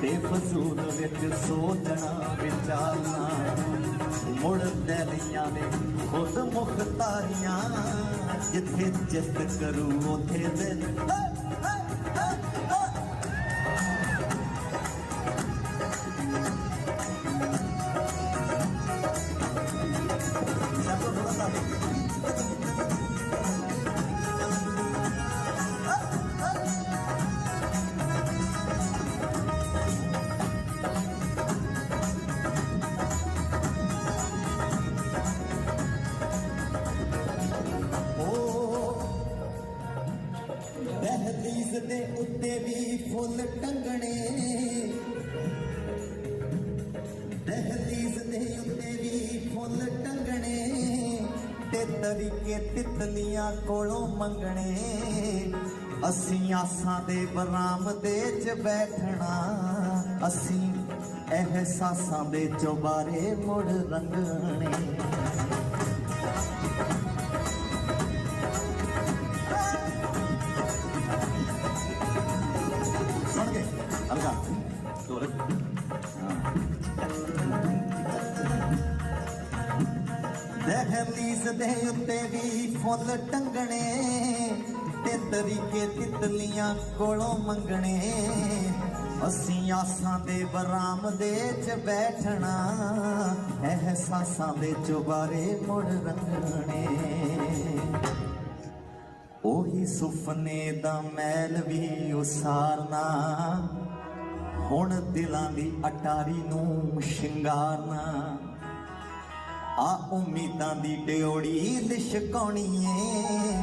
ਬੇਫਜ਼ੂਲ ਵਿੱਚ ਸੋਚਣਾ ਵਿਚਾਰਨਾ, ਮੁੜ ਲੈ ਲਿਆ ਨੇ ਖੁਦ ਮੁਖਤਾਰੀਆਂ, ਜਿਥੇ ਜਿਦ ਕरूं ਉਥੇ ਦਿਲ। दे उत्ते भी फुल टंगने दहलीज दे उत्ते भी फुल टंगने ते तरीके तितलियां कोलों मंगने असी आसां दे बरामदे च बैठना असी एहसासां दे चौबारे मुड़ रंगने सुन गए अलगा ढोलक दहलीज दे उत्ते भी फुल टंगने ते तरीके तितलियां कोलों मंगने असी आसां दे बरामदे च बैठना एहसासां दे चौबारे मुड़ रंगने ओही सुफने दा मैल भी उसारना हुण दिलां दी अटारी नूं शिंगारना आ उम्मीदां दी ड्योड़ी लिशकाउणी ऐ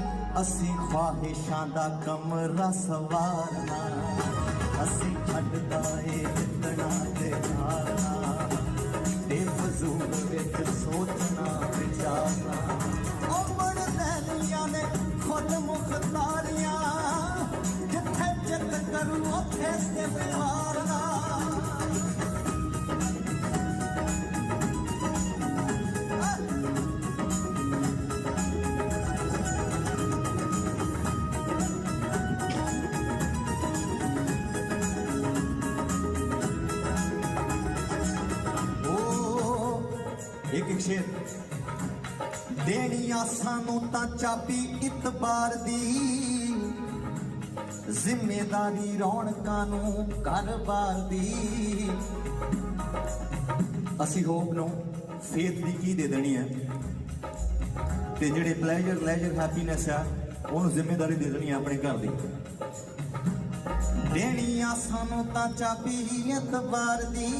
असी ख्वाहिशां दा कमरा सवारना असी छड्डदा ए जितना ते हारना ते फजूल विच सोचना विचारना ओ बड़ लैलियां ने खुद मुख्तारियां जिथे जिद करूं उत्थे ते मारना एक एक शेर देनिया सानू ता चाबी इतबार दी जिम्मेदारी रौनकां नूं घर-बार दी असी होप नूं फेथ दी की दे देनी है ते जिहड़े प्लेजर लेजर हैप्पीनेस है उहनूं जिम्मेदारी दे देनी है अपने घर दी देनिया सानू ता चाबी इतबार दी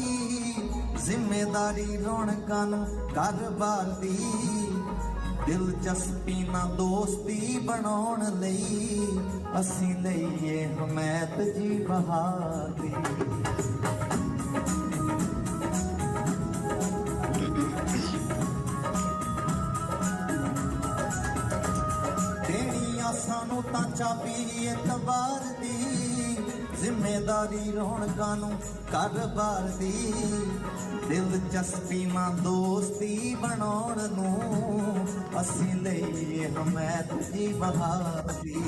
जिम्मेदारी रौनकां नूं घर-बार दी दिलचस्पी ना दोस्ती बनाउण लई असीं लईए हमैत जी बहादी देनिया सानू तां चाबी एतबार दी जिम्मेदारी रौनकां नूं घर-बार दी दिलचस्पी ना दोस्ती बनाउण नूं असीं लईए हमैत जी बहादी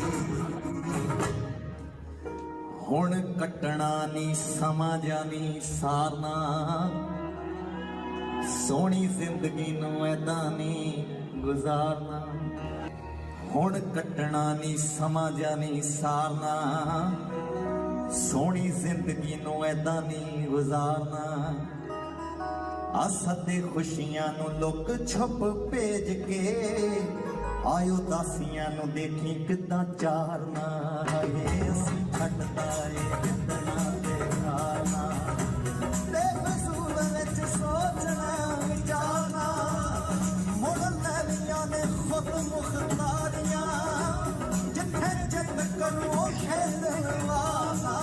हुण कटना नी समा जानी सारना सोहनी जिंदगी नूं ऐदां नी गुजारना हुण कटना नी समा जानी सारना सोहनी जिंदगी नूं ऐदां नी गुजारना असते खुशियां नूं लुक छुप भेज के आयो दासियां नूं देखी किदां चारना है असीं छड्डदा ए कितना ते खाना बेफजूल विच सोचना विचारना मुड़ लैलियां ने खुद मुख्तारियां जिथे जिद करूं उत्थे दिलवाना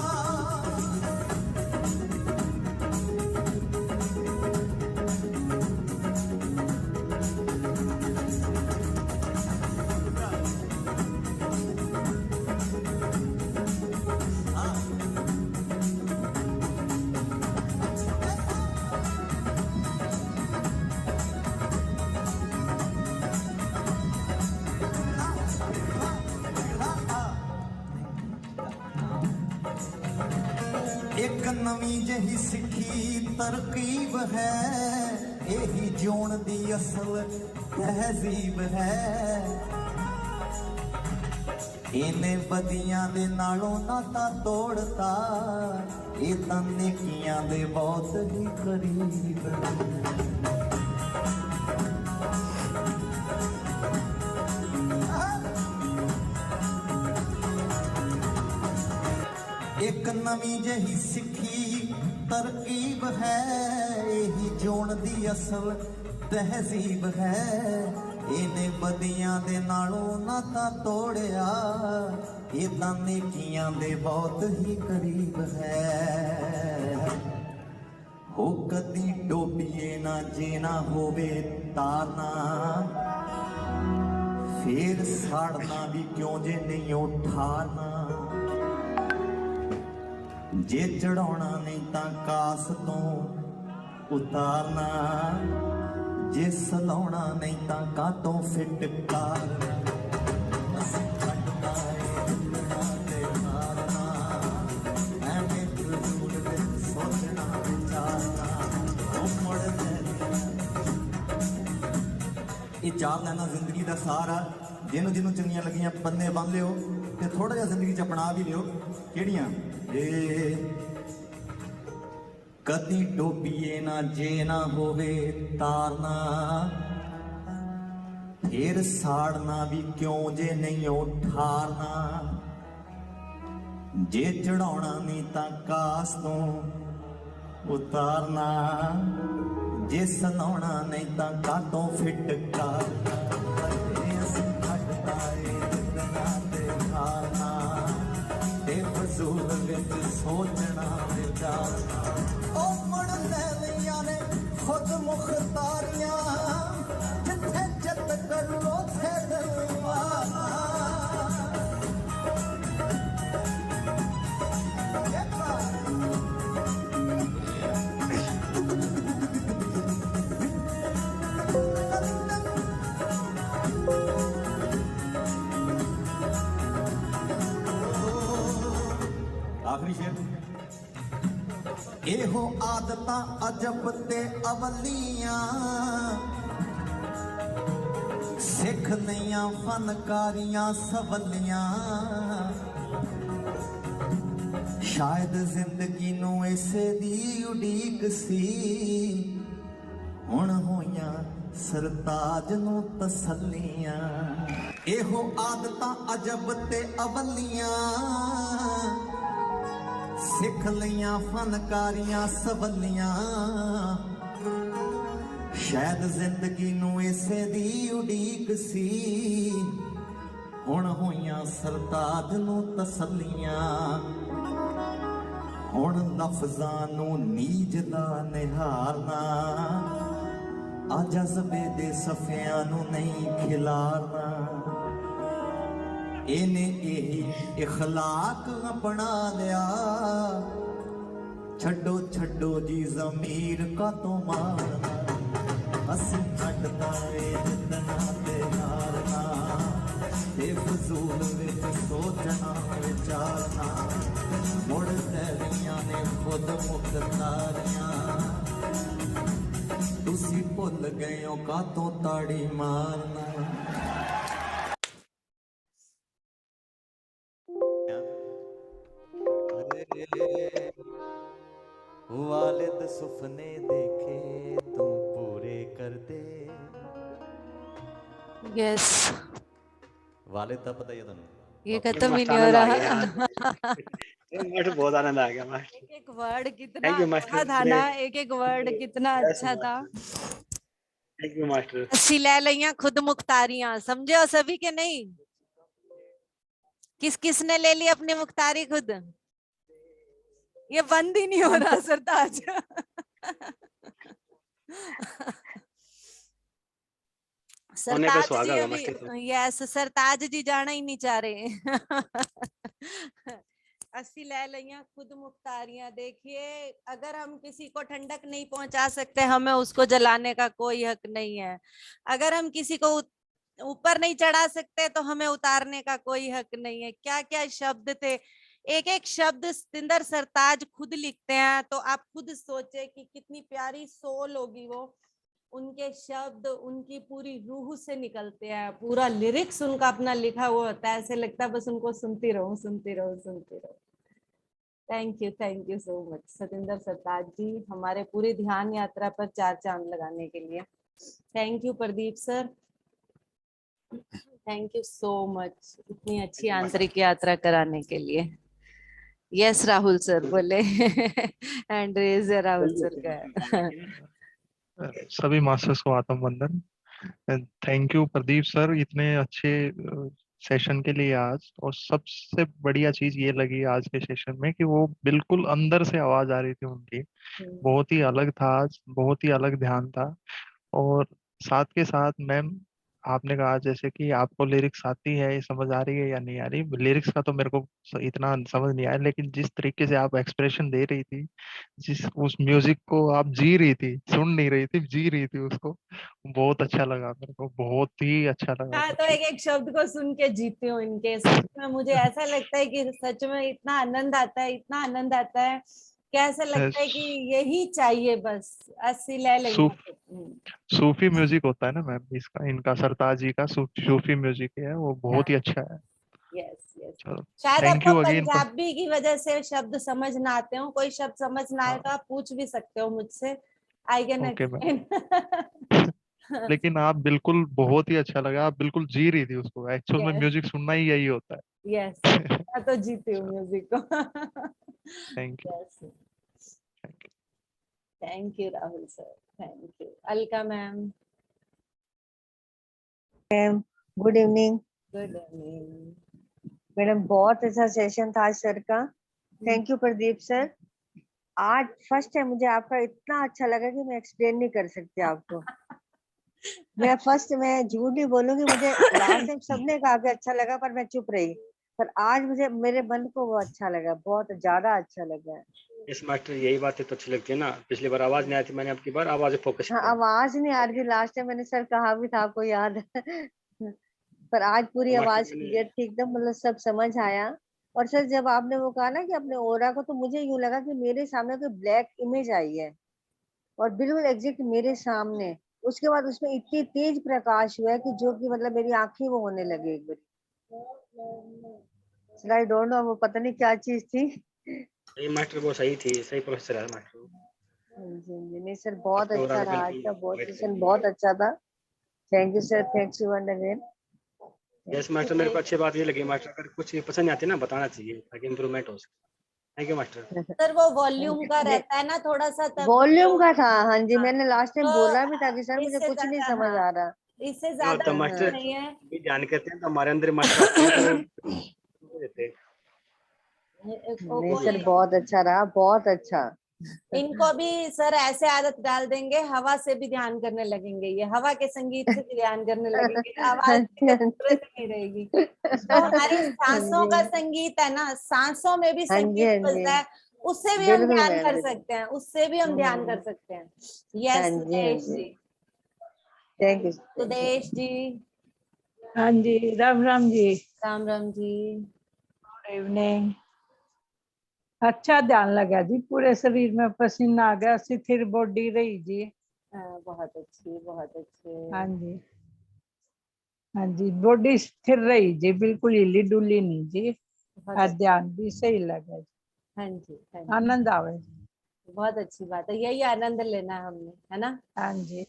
एक नवी जही सिखी तरकीब है यही जोन दी असल तहजीब है इन्हें बदियां दे नालों नाता तोड़ता ये तां नेकियां दे बहुत ही करीब एक नवी जही सिखी तरकीब है यही जोन दी असल तहजीब है इन्हें बदियां दे नालों नाता तोड़िया ਇਹ ਤਾਂ ਨੇਕੀਆਂ ਦੇ ਬਹੁਤ ਹੀ ਕਰੀਬ ਹੈ ਹੋ ਕਦੀ ਡੋਬੀਏ ਨਾ ਜੇ ਨਾ ਹੋਵੇ ਤਾਰਨਾ ਫੇਰ ਸਾੜਨਾ ਵੀ ਕਿਉਂ ਜੇ ਨਹੀਂ ਉਠਾਣਾ ਜੇ ਚੜਾਉਣਾ ਨਹੀਂ ਤਾਂ ਕਾਸ ਤੋਂ ਉਤਾਰਨਾ ਜੇ ਸਲਾਉਣਾ ਨਹੀਂ ਤਾਂ ਕਾਤੋਂ ਫਿਟਕਾਰਨਾ ਅਸੀਂ ਛੱਡਦਾ ਏ ਦਿਲਣਾ ਤੇ ਮਾਰਨਾ ਐਵੇਂ ਫਜ਼ੂਲ ਵਿੱਚ ਸੋਚਣਾ ਵਿਚਾਰਨਾ ਉਹ ਮੁੜ ਇਹ ਚਾਰ ਲਾਈਨਾਂ ਜ਼ਿੰਦਗੀ ਦਾ ਸਾਰ ਆ ਜਿਹਨੂੰ ਚੰਗੀਆਂ ਲੱਗੀਆਂ ਪੰਨੇ ਬੰਨ ਲਿਓ ਤੇ ਥੋੜਾ ਜਿਹਾ ਜ਼ਿੰਦਗੀ 'ਚ ਅਪਣਾ ਵੀ ਲਿਓ ਕਿਹੜੀਆਂ ਏ ਕਦੀ ਡੋਬੀਏ ਨਾ ਜੇ ਨਾ ਹੋਵੇ ਤਾਰਨਾ ਫੇਰ ਸਾੜਨਾ ਵੀ ਕਿਉਂ ਜੇ ਨਹੀਂ ਉਠਾਰਨਾ ਜੇ ਚੜਾਉਣਾ ਨਹੀਂ ਤਾਂ ਕਾਸ ਤੋਂ ਉਤਾਰਨਾ ਜੇ ਸਲਾਉਣਾ ਨਹੀਂ ਤਾਂ ਕਾਤੋਂ ਫਿਟਕਾਰਨਾ ਅਸੀਂ ਖੜਦਾ ਏ ਦਿਨਾਂ ਤੇ ਹਾਰਨਾ ਤੇ ਫਜ਼ੂਲ ਵਿੱਚ ਸੋਚਣਾ ਵਿਚਾਰਨਾ ਉਹ ਮੁੜ ਲੈ ਲਈਆਂ ਨੇ ਖੁਦ ਮੁਖਤਾਰੀਆਂ ਜਿੱਥੇ ਜੱਤ ਕਰ ਉਥੇ ਦਿਲਵਾਨਾ आखिरी शेर एहो आदतां अजब ते अवलियां सिख लईयां फनकारियां सवलियां शायद जिंदगी नूं इसे दी उडीक सी हुण होइयां सरताज नूं तसल्लियां एहो आदतां अजब ते अवलियां सिख लियां फनकारियां सवलियां शायद जिंदगी नूं इसे दी उडीक सी हुण होइयां सरताज नूं तसल्लियां हुण लफ्ज़ां नूं नीज दा निहारना आ जज़्बे दे सफ़ियां नूं नहीं खिलारना इने यही इखलाक अपना लिया छड्डो छड्डो जी ज़मीर का तो मारना असी छड्डदा ए जितना ते हारना ते फजूल विच सोचना विचारना मुड़ तैलियां ने खुद मुख्तारियां तुसी भुल गए हो का तो ताड़ी मारना वालिद सुपने देखे तुम पूरे कर दे यस वालिद का पता ही है तुम ये खत्म ही नहीं हो रहा मास्टर बहुत आनंद आ गया मास्टर एक वर्ड कितना Thank you, मास्टर। अच्छा था ना एक एक वर्ड कितना अच्छा था थैंक यू मास्टर अस्सी ले लिया खुद मुख्तारियां समझे हो सभी के नहीं किस किसने ले ली अपनी मुख्तारी खुद ये बंद ही नहीं हो रहा सरताज सरताज जी अभी यस सरताज जी जाना ही नहीं चाह रहे अस्सी ले लिया खुद मुख्तारियां देखिए अगर हम किसी को ठंडक नहीं पहुंचा सकते हमें उसको जलाने का कोई हक नहीं है अगर हम किसी को ऊपर नहीं चढ़ा सकते तो हमें उतारने का कोई हक नहीं है क्या क्या शब्द थे एक एक शब्द सतिंदर सरताज खुद लिखते हैं तो आप खुद सोचे कि कितनी प्यारी सोल होगी वो उनके शब्द उनकी पूरी रूह से निकलते हैं पूरा लिरिक्स उनका अपना लिखा हुआ होता है ऐसे लगता है बस उनको सुनती रहो सुनती रहो सुनती रहो thank you so much Satinder Sartaj ji हमारे पूरी ध्यान यात्रा पर 4 चांद लगाने के लिए thank you Pradeep sir thank you so much इतनी अच्छी आंतरिक यात्रा कराने के लिए यस राहुल सर बोले हैंड रेज है राहुल सर का सभी मास्टर्स को आत्म वंदन थैंक यू प्रदीप सर इतने अच्छे सेशन के लिए आज, और सबसे बढ़िया चीज ये लगी आज के सेशन में कि वो बिल्कुल अंदर से आवाज आ रही थी उनकी। बहुत ही अलग था आज, बहुत ही अलग ध्यान था। और साथ के साथ मैम, आपने कहा जैसे कि आपको लिरिक्स आती है, ये समझ आ रही है या नहीं आ रही, लिरिक्स का तो मेरे को इतना समझ नहीं आया, लेकिन जिस तरीके से आप एक्सप्रेशन दे रही थी, जिस उस म्यूजिक को आप जी रही थी, सुन नहीं रही थी, जी रही थी उसको, बहुत अच्छा लगा मेरे को, बहुत ही अच्छा लगा मैं वो तो चीज। एक एक शब्द को सुन के जीती हूँ इनके। सच में मुझे ऐसा लगता है कि सच में इतना आनंद आता है, इतना आनंद आता है कि ऐसा लगता है कि यही चाहिए बस, अस्सी ले लेंगे। सूफ सूफी म्यूजिक होता है ना मैम इसका, इनका सरताज जी का सूफी म्यूजिक है, वो बहुत ही अच्छा है। Yes yes. चलो, शायद थैंक आपको यू अगेन फॉर। पंजाबी की वजह से शब्द समझ ना आते हो, कोई शब्द समझ ना आए तो आप पूछ भी सकते हो मुझसे, I can okay ma'am. Explain. लेकिन आप बिल्कुल, बहुत ही अच्छा लगा, आप बिल्कुल जी रही थी उसको, एक्चुअल में यस म्यूजिक सुनना ही यही होता है। यस, मैं तो जीती हूँ म्यूजिक को। Thank you. Yes, thank you Rahul sir, thank you. Alka ma'am, good evening good evening. Madam, बहुत अच्छा सेशन था आज सर का। Thank you Pradeep sir. आज फर्स्ट टाइम मुझे आपका इतना अच्छा लगा कि मैं एक्सप्लेन नहीं कर सकती आपको। मैं झूठ नहीं बोलूंगी, मुझे लास्ट टाइम सबने कहा कि अच्छा लगा पर मैं चुप रही, पर आज मुझे मेरे मन को वो अच्छा लगा, बहुत ज्यादा अच्छा लगा। इस मास्टर यही बातें तो अच्छी लगती है ना, पिछली बार आवाज नहीं आई थी, मैंने आपकी बार आवाज फोकस हाँ, किया। आवाज नहीं आ रही थी लास्ट टाइम, मैंने सर कहा भी था, आपको याद है। पर आज पूरी तो मास्टर आवाज मैंने क्लियर थी एकदम, मतलब सब समझ आया। और सर जब आपने वो कहा ना कि अपने ओरा को, तो मुझे यूं लगा कि मेरे सामने तो ब्लैक इमेज आई है और बिल्कुल एग्जैक्ट मेरे सामने। उसके बाद उसमें इतनी तेज प्रकाश हुआ है कि जो कि मतलब मेरी आंखें वो होने लगे एक बार। आई डोंट नो, वो पता नहीं क्या चीज थी। ये मास्टर वो सही थी, सही प्रोफेसर है मास्टर। जी नहीं सर, बहुत आपके ओरा अच्छा को रहा आज बिल्कुल का, बहुत वाइट कर सेशन दिया। बहुत अच्छा था। Thank you sir, thanks you one again. Yes master, मेरे को अच्छी बात ये लगी मास्टर, अगर कुछ भी पसंद नहीं आती ना बताना चाहिए ताकि इम्प्रूवमेंट हो सके। Thank you master. सर वो वॉल्यूम का रहता है ना थोड़ा सा, तब वॉल्यूम तो का था, हाँ जी, हाँ, मैंने लास्ट टाइम बोला भी था कि सर तो मुझे इससे कुछ नहीं ज्यादा, समझ हाँ, आ रहा। इससे क्या ज्यादा होता है कुछ मास्टर, नहीं है। भी ध्यान करते हैं तो हमारे अंदर मास्टर आते हैं तो वो देते हैं। नहीं वो सर, बहुत अच्छा रहा, बहुत अच्छा। इनको भी सर ऐसे आदत डाल देंगे, हवा से भी ध्यान करने लगेंगे, ये हवा के संगीत से भी ध्यान करने लगेंगे, आवाज हाँ की जी, तो हाँ जरूरत ही नहीं रहेगी। जो हमारी हाँ सांसों का जी, संगीत है ना, सांसों में भी हाँ जी, संगीत हाँ जी, बजता है, उससे भी हम बिल्कुल ध्यान मैम, कर बिल्कुल। सकते हैं, उससे भी हम ध्यान कर सकते हैं। हाँ यस जी, हाँ सुदेश जी, जी, thank you, thank you. Sudesh ji, हाँ जी, राम राम जी। राम राम जी। Good evening. अच्छा ध्यान लगा जी, पूरे शरीर में पसीना आ गया, स्थिर बॉडी रही जी। बहुत अच्छी, बहुत अच्छे। हाँ जी, हाँ जी, बॉडी स्थिर रही जी, बिल्कुल हिली डुली नहीं जी। बहुत और अच्छी। ध्यान भी सही लगा जी, हाँ जी, हाँ जी, आनंद आवे जी। बहुत अच्छी बात है, यही आनंद लेना है हमने, है ना। हाँ जी,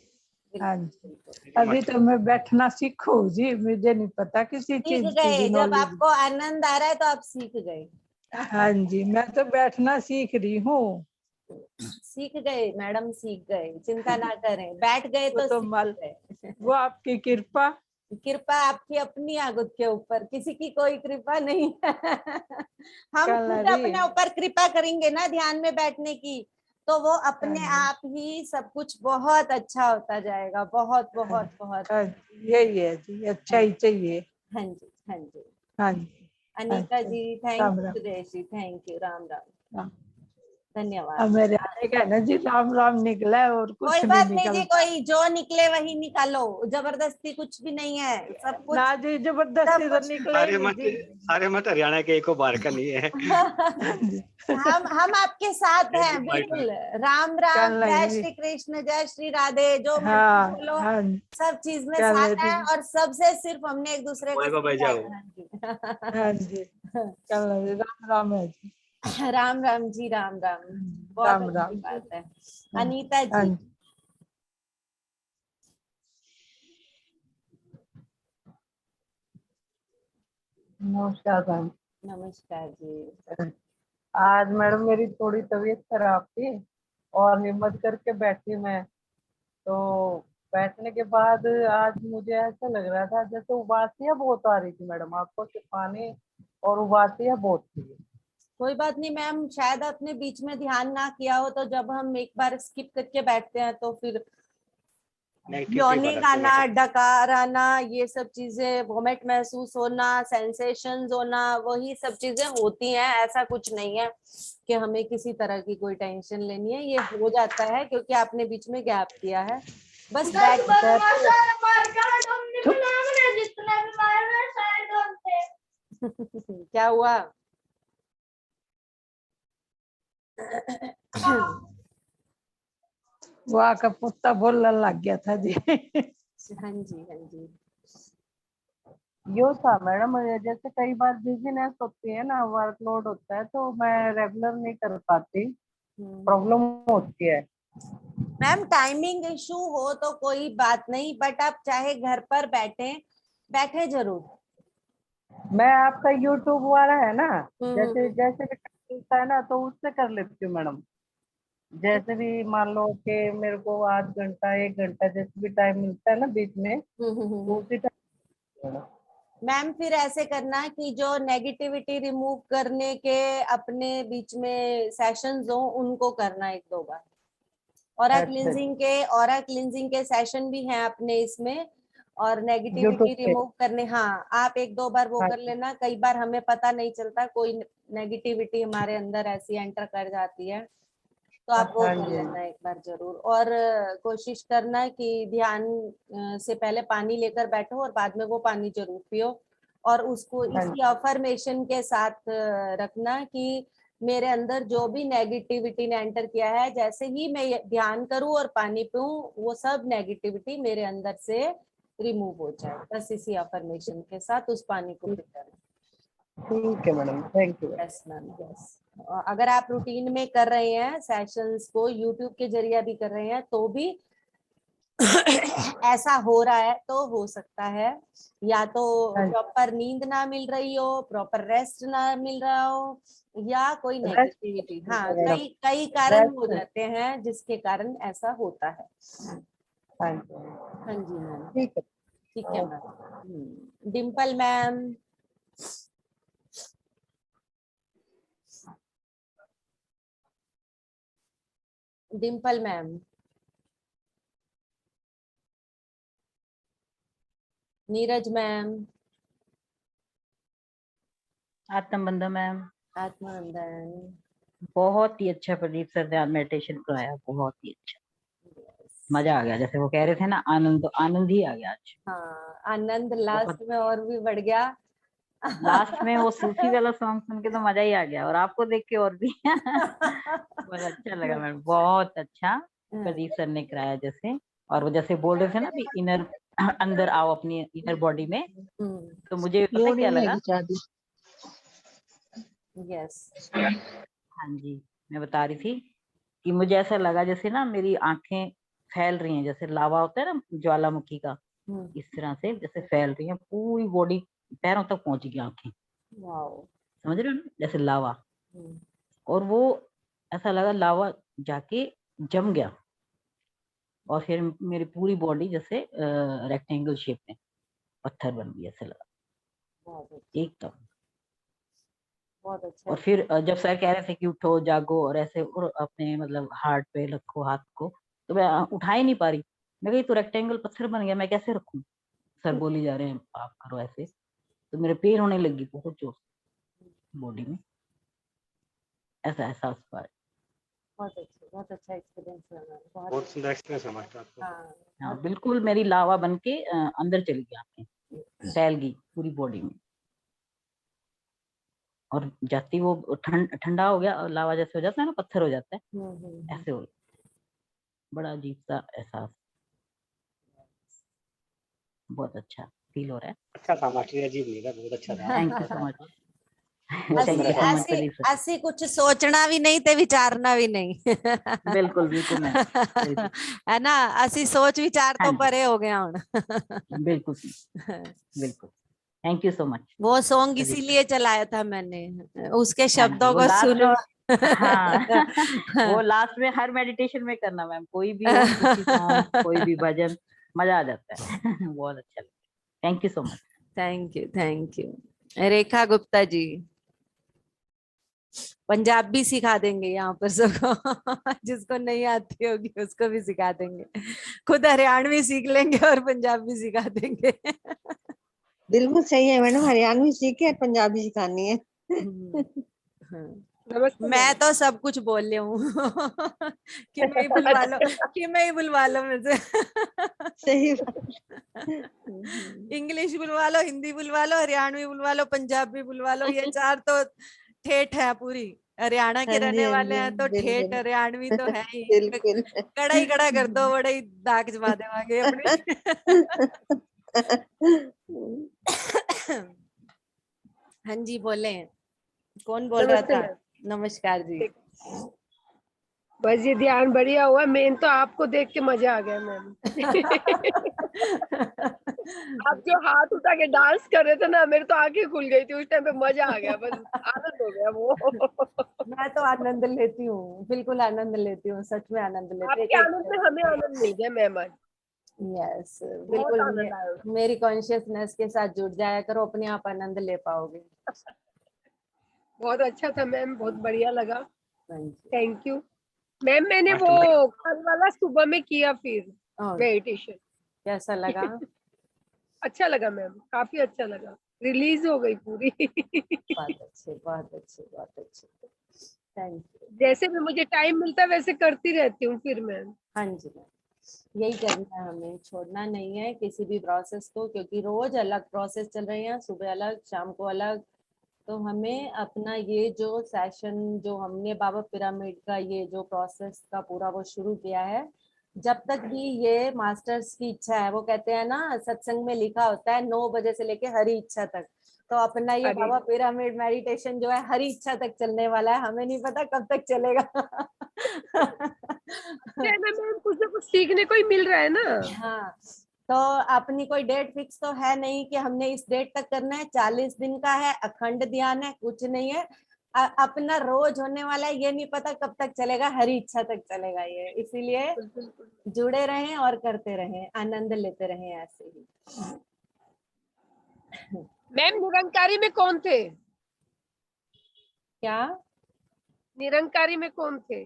हाँ बिल्कुल जी। बिल्कुल। थैंक यू अभी मास्टर। तो मैं बैठना सीखूं जी, मुझे नहीं पता किसी सीख चीज की गए, भी जब नॉलेज। आपको आनंद आ रहा है तो आप सीख गए। हाँ जी, मैं तो बैठना सीख रही हूँ। सीख गए मैडम, सीख गए, चिंता ना करें, बैठ गए वो तो तो सीख मल गए। वो आपकी कृपा। कृपा आपकी अपनी आगुत के ऊपर, किसी की कोई कृपा नहीं है। हम खुद कलरी। अपने ऊपर कृपा करेंगे ना ध्यान में बैठने की, तो वो हाँ अपने जी, आप ही सब कुछ बहुत अच्छा होता जाएगा, बहुत बहुत बहुत। हाँ जी, यही है जी, अच्छा हाँ ही चाहिए। हाँ जी, हाँ जी। हाँ जी, अनीता अच्छा, जी, thank Ram you. Ram. Sudesh ji, thank you. Ram Ram, Ram. धन्यवाद। अब मेरे आने का है ना जी, राम राम निकला है और कोई कुछ नहीं बात नहीं जी, निकलता। कोई जो निकले वही निकालो, जबरदस्ती कुछ भी नहीं है, सब ना कुछ, जी, जबरदस्ती सब तो कुछ। निकले ही सारे नहीं मत जी। सारे मत हरियाणा के एको बार का नहीं है। हाँ जी। हम आपके साथ थैंक यू हैं मास्टर। बिल्कुल। राम राम, कल जय जी। श्री कृष्ण, जय श्री राधे, जो मर्जी हाँ बोलो, हाँ, सब चीज में कल साथ जी। है, और सबसे सिर्फ हमने एक दूसरे को बाय बाय जाओ। समझाना है। हाँ जी, कल जी, राम राम है जी। राम राम जी, राम राम, बहुत राम अच्छी राम जी। बात है। हाँ अनीता हाँ जी, जी। नमस्कार मैम। नमस्कार जी। आज मैडम मेरी थोड़ी तबीयत खराब थी और हिम्मत करके बैठी मैं, तो बैठने के बाद आज मुझे ऐसा लग रहा था जैसे उबासियां बहुत आ रही थी मैडम, आंखों से पानी और उबासियां बहुत थी। कोई बात नहीं मैम, शायद आपने बीच में ध्यान ना किया हो, तो जब हम एक बार स्किप करके बैठते हैं तो फिर यॉर्निंग आना, डकार आना, ये सब चीजें, वोमिट महसूस होना, सेंसेशंस होना, वही सब चीजें होती हैं। ऐसा कुछ नहीं है कि हमें किसी तरह की कोई टेंशन लेनी है, ये हो जाता है क्योंकि आपने बीच में गैप किया है। बस बैठ क्या हुआ? वो आका पुत्ता बोलने लग गया था जी। हाँ जी, हाँ जी। यो था मैडम, जैसे कई बार बिजीनेस होती है ना, वर्कलोड होता है तो मैं रेगुलर नहीं कर पाती, प्रॉब्लम होती है। मैम टाइमिंग इशू हो तो कोई बात नहीं, बट आप चाहे घर पर बैठे जरूर। मैं आपका यूट्यूब वाला है ना, जैसे जैसे भी टाइम मिलता है ना तो उससे कर लेती हूँ मैडम। जैसे भी मान लो कि मेरे को आध घंटा 1 घंटा जैसे भी टाइम मिलता है ना बीच में, तो उसी टाइम। मैम फिर ऐसे करना कि जो नेगेटिविटी रिमूव करने के अपने बीच में सेशंस हो, उनको करना 1-2 बार। ऑरा क्लिंजिंग के सेशन भी हैं अपने इसमें, और नेगेटिविटी रिमूव करने, हाँ आप 1-2 बार वो कर लेना। कई बार हमें पता नहीं चलता, कोई नेगेटिविटी हमारे अंदर ऐसी एंटर कर जाती है, तो आप वो कर लेना एक बार जरूर। और कोशिश करना कि ध्यान से पहले पानी लेकर बैठो और बाद में वो पानी जरूर पियो, और उसको इसी अफर्मेशन के साथ रखना कि मेरे अंदर जो भी नेगेटिविटी ने एंटर किया है, जैसे ही मैं ध्यान करूं और पानी पीऊं, वो सब नेगेटिविटी मेरे अंदर से रिमूव हो जाए। बस इसी अफर्मेशन के साथ उस पानी को पीना। ठीक है madam, thank you. Yes ma'am, yes. अगर आप रूटीन में कर रहे हैं सेशंस को, यूट्यूब के जरिए भी कर रहे हैं, तो भी ऐसा हो रहा है, तो हो सकता है या तो प्रॉपर नींद ना मिल रही हो, प्रॉपर रेस्ट ना मिल रहा हो, या कोई नेगेटिविटी। हाँ, कई कारण हो जाते हैं जिसके कारण ऐसा होता है। हाँ जी मैम, ठीक है ma'am. Dimple ma'am, Dimple ma'am, Neeraj ma'am, आत्मबंधन मैम, आत्मबंधन, बहुत ही अच्छा प्रदीप सर ने मेडिटेशन कराया, बहुत ही अच्छा, मजा आ गया। जैसे वो कह रहे थे ना, आनंद ही आ गया आज। हाँ, आनंद लास्ट में और भी बढ़ गया। लास्ट में वो सूफी वाला सॉन्ग सुन के तो मजा ही आ गया, और आपको देख के और भी बहुत अच्छा लगा मैम, बहुत अच्छा प्रदीप सर ने कराया जैसे। और वो जैसे बोल रहे थे ना भी इनर, अंदर आओ अपनी इनर बॉडी में, तो मुझे पता क्या लगा। यस, हाँ जी, मैं बता रही थी कि मुझे ऐसा लगा जैसे ना मेरी आंखें फैल रही हैं, जैसे लावा होता है ना ज्वालामुखी का, इस तरह से जैसे फैल रही हैं, पूरी बॉडी पैरों तक पहुंच गई आंखें, समझ रहे हो ना, जैसे लावा। और वो ऐसा लगा लावा जाके जम गया, और फिर मेरी पूरी बॉडी जैसे रेक्टेंगल शेप में पत्थर बन गई, ऐसा लगा एकदम। बहुत अच्छा। और फिर जब सर कह रहे थे कि उठो जागो और ऐसे, और अपने मतलब हार्ट पे रखो हाथ को, तो मैं उठा ही नहीं पा रही। मैं कही तो रेक्टेंगल पत्थर बन गया, मैं कैसे रखूं? सर बोली जा रहे हैं आप करो ऐसे, तो मेरे पेन होने लगी बहुत जोर बॉडी में, ऐसा एहसास हुआ। बहुत अच्छा एक्सपीरियंस लगा। बहुत सुंदर एक्सपीरियंस है मास्टर आपको। हाँ, बिल्कुल मेरी लावा बन के अंदर चली गई, आंखें फैल गई पूरी बॉडी में, और जाती वो ठंडा हो गया, और लावा जैसे हो जाता है ना, पत्थर हो जाता है, ऐसे हो गया। बड़ा अजीब सा एहसास, बहुत अच्छा फील हो रहा है। अच्छा था मास्टर, अजीब नहीं था, बहुत अच्छा था। Thank you so much. ऐसी कुछ सोचना भी नहीं ते विचारना भी नहीं। बिल्कुल बिल्कुल मैम, है ना, असि सोच विचार तो परे हो गया हुन। बिल्कुल बिल्कुल, थैंक यू सो मच। वो सॉन्ग इसीलिए चलाया था मैंने, उसके शब्दों को सुनो। हाँ वो लास्ट में हर मेडिटेशन में करना मैम, कोई भी हो, सूफी सॉन्ग, कोई भी भजन, मजा आ जाता है। बहुत अच्छा लगता है। Thank you so much. Thank you. Rekha Gupta ji, Punjabi सिखा देंगे यहाँ पर सबको। जिसको नहीं आती होगी उसको भी सिखा देंगे। खुद हरियाणवी सीख लेंगे और पंजाबी सिखा देंगे। बिल्कुल सही है मैडम, हरियाणवी सीखे और पंजाबी सिखानी है। हाँ। नमस्ते मैं तो सब कुछ बोल रही हूँ। कि मैं ही बुलवा लो, कि मैं ही बुलवा लो मुझे। सही इंग्लिश बुलवा लो, हिंदी बुलवा लो, हरियाणवी बुलवा लो, पंजाबी बुलवा लो, ये चार तो ठेठ है पूरी। हरियाणा के हाँ जी, रहने हाँ वाले जी, हैं तो ठेठ बिल्कुल। हरियाणवी तो है ही। बिल्कुल। कड़ा ही कड़ा कर दो, बड़े ही दाग जमा देवांगे अपनी। हाँ जी बोले, कौन बोल रहा नमस्ते था? मैम। नमस्कार जी। बस ये ध्यान बढ़िया हुआ, मेन तो आपको देख के मजा आ गया मैम। आप जो हाथ उठा के डांस कर रहे थे ना, मेरे तो आंखें खुल गई थी उस टाइम पे, मजा आ गया, बस आनंद हो गया वो। मैं तो आनंद लेती हूँ, बिल्कुल आनंद लेती हूँ, सच में आनंद लेती आपके आनंद में हमें आनंद मिल गया मैम आज। यस बहुत बिल्कुल। आनंद आया। मेरी कॉन्शियसनेस के साथ जुड़ जाया करो, अपने आप आनंद ले पाओगे। बहुत अच्छा था मैम, बहुत बढ़िया लगा। हाँ जी। Thank you ma'am. मैंने मास्टर वो कल वाला सुबह में किया फिर और मेडिटेशन, कैसा लगा? अच्छा लगा मैम, काफी अच्छा लगा, रिलीज हो गई पूरी। बहुत अच्छे, बहुत अच्छे, बहुत अच्छे। Thank you. जैसे भी मुझे टाइम मिलता है वैसे करती रहती हूँ फिर मैम। हाँ जी मैम, यही करना है हमें, छोड़ना नहीं है किसी भी प्रोसेस को, क्योंकि रोज अलग प्रोसेस चल रहे हैं, सुबह अलग शाम को अलग। तो हमें अपना ये जो सेशन जो हमने बाबा पिरामिड का ये जो प्रोसेस का पूरा वो शुरू किया है, जब तक भी ये मास्टर्स की इच्छा है, वो कहते हैं ना सत्संग में लिखा होता है 9 बजे से लेके हरी इच्छा तक, तो अपना ये अरे बाबा पिरामिड मेडिटेशन जो है हरी इच्छा तक चलने वाला है। हमें नहीं पता कब तक चलेगा। अच्छा है ना मैम, कुछ ना कुछ सीखने को ही मिल रहा है ना। हाँ, तो अपनी कोई डेट फिक्स तो है नहीं कि हमने इस डेट तक करना है, 40 दिन का है, अखंड ध्यान है, कुछ नहीं है। अपना रोज होने वाला है, ये नहीं पता कब तक चलेगा, हरी इच्छा तक चलेगा ये। इसीलिए जुड़े रहें और करते रहें, आनंद लेते रहें ऐसे ही। मैम निरंकारी में कौन थे? क्या? निरंकारी में कौन थे?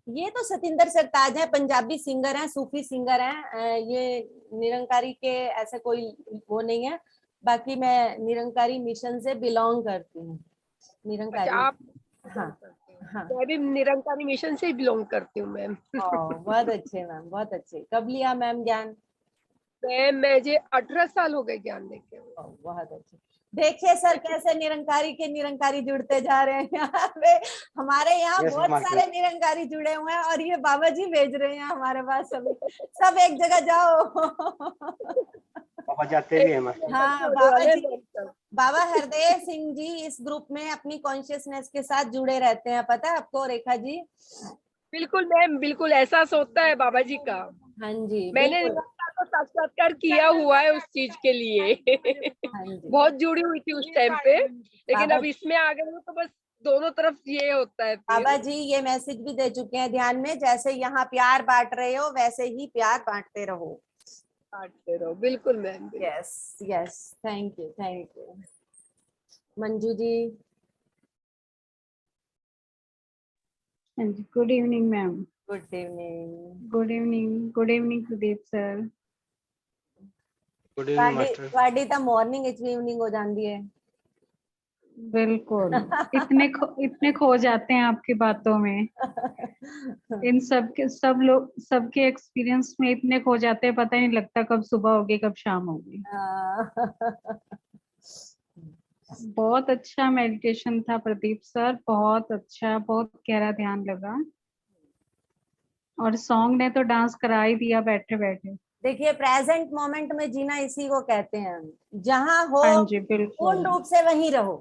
ये तो सतिंदर सरताज है, पंजाबी सिंगर हैं, सूफी सिंगर हैं। ये निरंकारी के ऐसा कोई वो नहीं है। बाकी मैं निरंकारी मिशन से बिलोंग करती हूँ। अच्छा निरंकारी। आप हाँ हाँ। मैं भी निरंकारी मिशन से ही बिलोंग करती हूँ मैम। बहुत अच्छे मैम, बहुत अच्छे। कब लिया मैम ज्ञान? मैम मुझे 18 साल हो गए ज्ञान लेके। बहुत अच्छे। देखिए सर कैसे निरंकारी के निरंकारी जुड़ते जा रहे हैं यहाँ पे। हमारे यहाँ Yes, बहुत मास्टर। सारे निरंकारी जुड़े हुए हैं और ये बाबा जी भेज रहे हैं हमारे पास सभी। सब एक जगह जाओ। पापा जाते भी हैं मास्टर। हाँ बाबा जी, बाबा हरदेव सिंह जी इस ग्रुप में अपनी कॉन्शियसनेस के साथ जुड़े रहते हैं, पता है आपको रेखा जी? बिल्कुल मैम, बिल्कुल एहसास होता है बाबा जी का। हाँ जी मैंने बिल्कुल। तो साक्षात्कार किया हुआ है उस चीज के लिए। हाँ जी बहुत जुड़ी हुई थी उस टाइम पे, लेकिन बाबा अब इसमें आ गए हो तो बस दोनों तरफ ये होता है फिर। बाबा जी ये मैसेज भी दे चुके हैं ध्यान में, जैसे यहाँ प्यार बांट रहे हो वैसे ही प्यार बांटते रहो। बांटते रहो, बिल्कुल ma'am. Yes yes, thank you thank you. Manju ji. Good evening ma'am. Good evening. Good evening, good evening Pradeep sir. Good evening master. ਤੁਹਾਡੀ ਤਾਂ मॉर्निंग इवनिंग हो जाती है। बिल्कुल। इतने खो जाते हैं आपकी बातों में। इन सब लोग सबके एक्सपीरियंस में इतने खो जाते हैं, पता ही नहीं लगता कब सुबह होगी कब शाम होगी। बहुत अच्छा मेडिटेशन था प्रदीप सर, बहुत अच्छा, बहुत गहरा ध्यान लगा और सॉन्ग ने तो डांस करा ही दिया बैठे बैठे। देखिए प्रेजेंट मोमेंट में जीना इसी को कहते हैं, जहां हो हाँ जी पूर्ण बिल्कुल। रूप से वहीं रहो,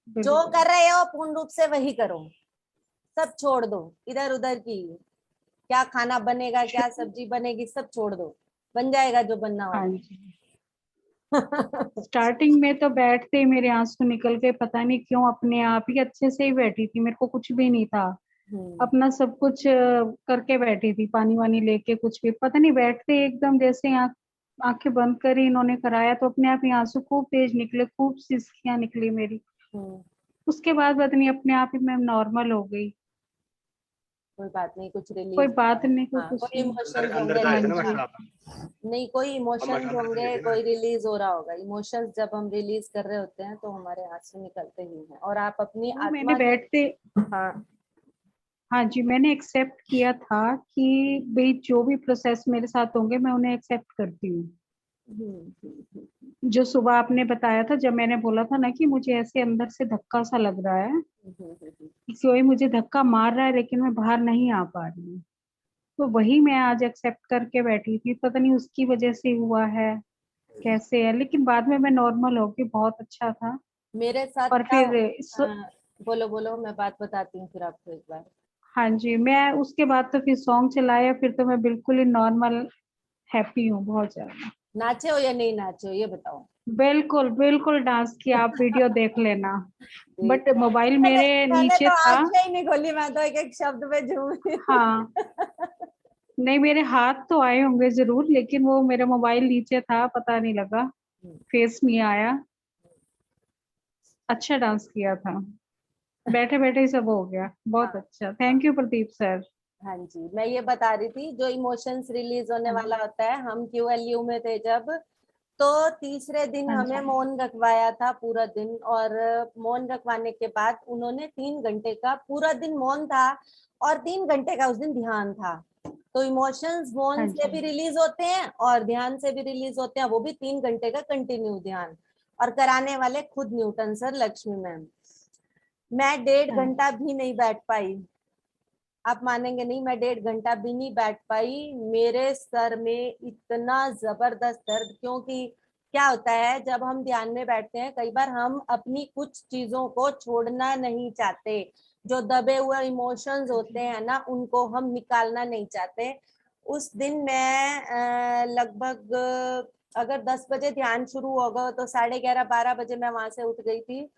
जो कर रहे हो पूर्ण रूप से वही करो, सब छोड़ दो इधर उधर की, क्या खाना बनेगा क्या सब्जी बनेगी सब छोड़ दो, बन जाएगा जो बनना हाँ होगा। जी। स्टार्टिंग में तो बैठते ही मेरे आंसू निकल गए, पता नहीं क्यों, अपने आप ही अच्छे से ही बैठी थी, मेरे को कुछ भी नहीं था। अपना सब कुछ करके बैठी थी, पानी वानी लेके, कुछ भी पता नहीं, बैठते एकदम जैसे आंखें बंद करी इन्होंने कराया तो अपने आप ही आंसू खूब तेज निकले, खूब सिसकियां निकली मेरी। उसके बाद पता नहीं अपने आप ही मैं नॉर्मल हो गई। कोई बात नहीं, कुछ रिलीज कोई बात नहीं, कोई हाँ, कुछ कोई नहीं। इमोशंस अंदर होंगे, जाए थे ना हाँ जी। मास्टर आप। नहीं कोई इमोशंस अंदर होंगे, चले थे ना। कोई रिलीज हो रहा होगा। इमोशंस जब हम रिलीज कर रहे होते हैं तो हमारे आंसू निकलते ही हैं, और आप अपनी वो मैंने आत्मा से बैठते, हाँ हाँ जी, मैंने एक्सेप्ट किया था कि भाई जो भी प्रोसेस मेरे साथ होंगे मैं उन्हें एक्सेप्ट करती हूँ। जो सुबह आपने बताया था, जब मैंने बोला था ना कि मुझे ऐसे अंदर से धक्का सा लग रहा है कि कोई मुझे धक्का मार रहा है लेकिन मैं बाहर नहीं आ पा रही हूँ, तो वही मैं आज एक्सेप्ट करके बैठी थी। पता नहीं उसकी वजह से हुआ है कैसे है, लेकिन बाद में मैं नॉर्मल हो गई, बहुत अच्छा था। मेरे साथ और क्या फिर बोलो बोलो, मैं बात बताती हूँ फिर आपको एक बार। हाँ जी, मैं उसके बाद तो फिर सॉन्ग चलाया, फिर तो मैं बिल्कुल ही नॉर्मल हैप्पी हूँ बहुत ज्यादा। नाचे हो या नहीं नाचे हो ये बताओ। बिल्कुल बिल्कुल डांस किया, आप वीडियो देख लेना। बट मोबाइल मैंने मेरे मैंने नीचे तो था। आंखें ही नहीं खोली, मैं तो एक एक शब्द पे झूम रही थी। हाँ, नहीं मेरे हाथ तो आए होंगे जरूर, लेकिन वो मेरा मोबाइल नीचे था, पता नहीं लगा, फेस नहीं आया। अच्छा डांस किया था, बैठे बैठे ही सब हो गया, बहुत अच्छा। Thank you Pradeep sir. हाँ जी, मैं ये बता रही थी, जो इमोशंस रिलीज होने वाला होता है, हम QLU में थे जब, तो तीसरे दिन हाँ हमें जी। मौन रखवाया था पूरा दिन, और मौन रखवाने के बाद उन्होंने 3 घंटे का पूरा दिन मौन था, और 3 घंटे का उस दिन ध्यान था। तो इमोशंस मौन हाँ से जी। भी रिलीज होते हैं और ध्यान से भी रिलीज होते हैं, वो भी 3 घंटे का कंटिन्यू ध्यान। और कराने वाले खुद न्यूटन सर, लक्ष्मी मैम। मैं 1.5 हाँ घंटा भी नहीं बैठ पाई, आप मानेंगे नहीं, मैं 1.5 घंटा भी नहीं बैठ पाई। मेरे सर में इतना जबरदस्त दर्द, क्योंकि क्या होता है जब हम ध्यान में बैठते हैं, कई बार हम अपनी कुछ चीजों को छोड़ना नहीं चाहते, जो दबे हुए इमोशंस होते हैं ना, उनको हम निकालना नहीं चाहते। उस दिन मैं लगभग अगर 10 बजे ध्यान शुरू होगा तो 11:30 12 बजे मैं वहां से उठ गई थी,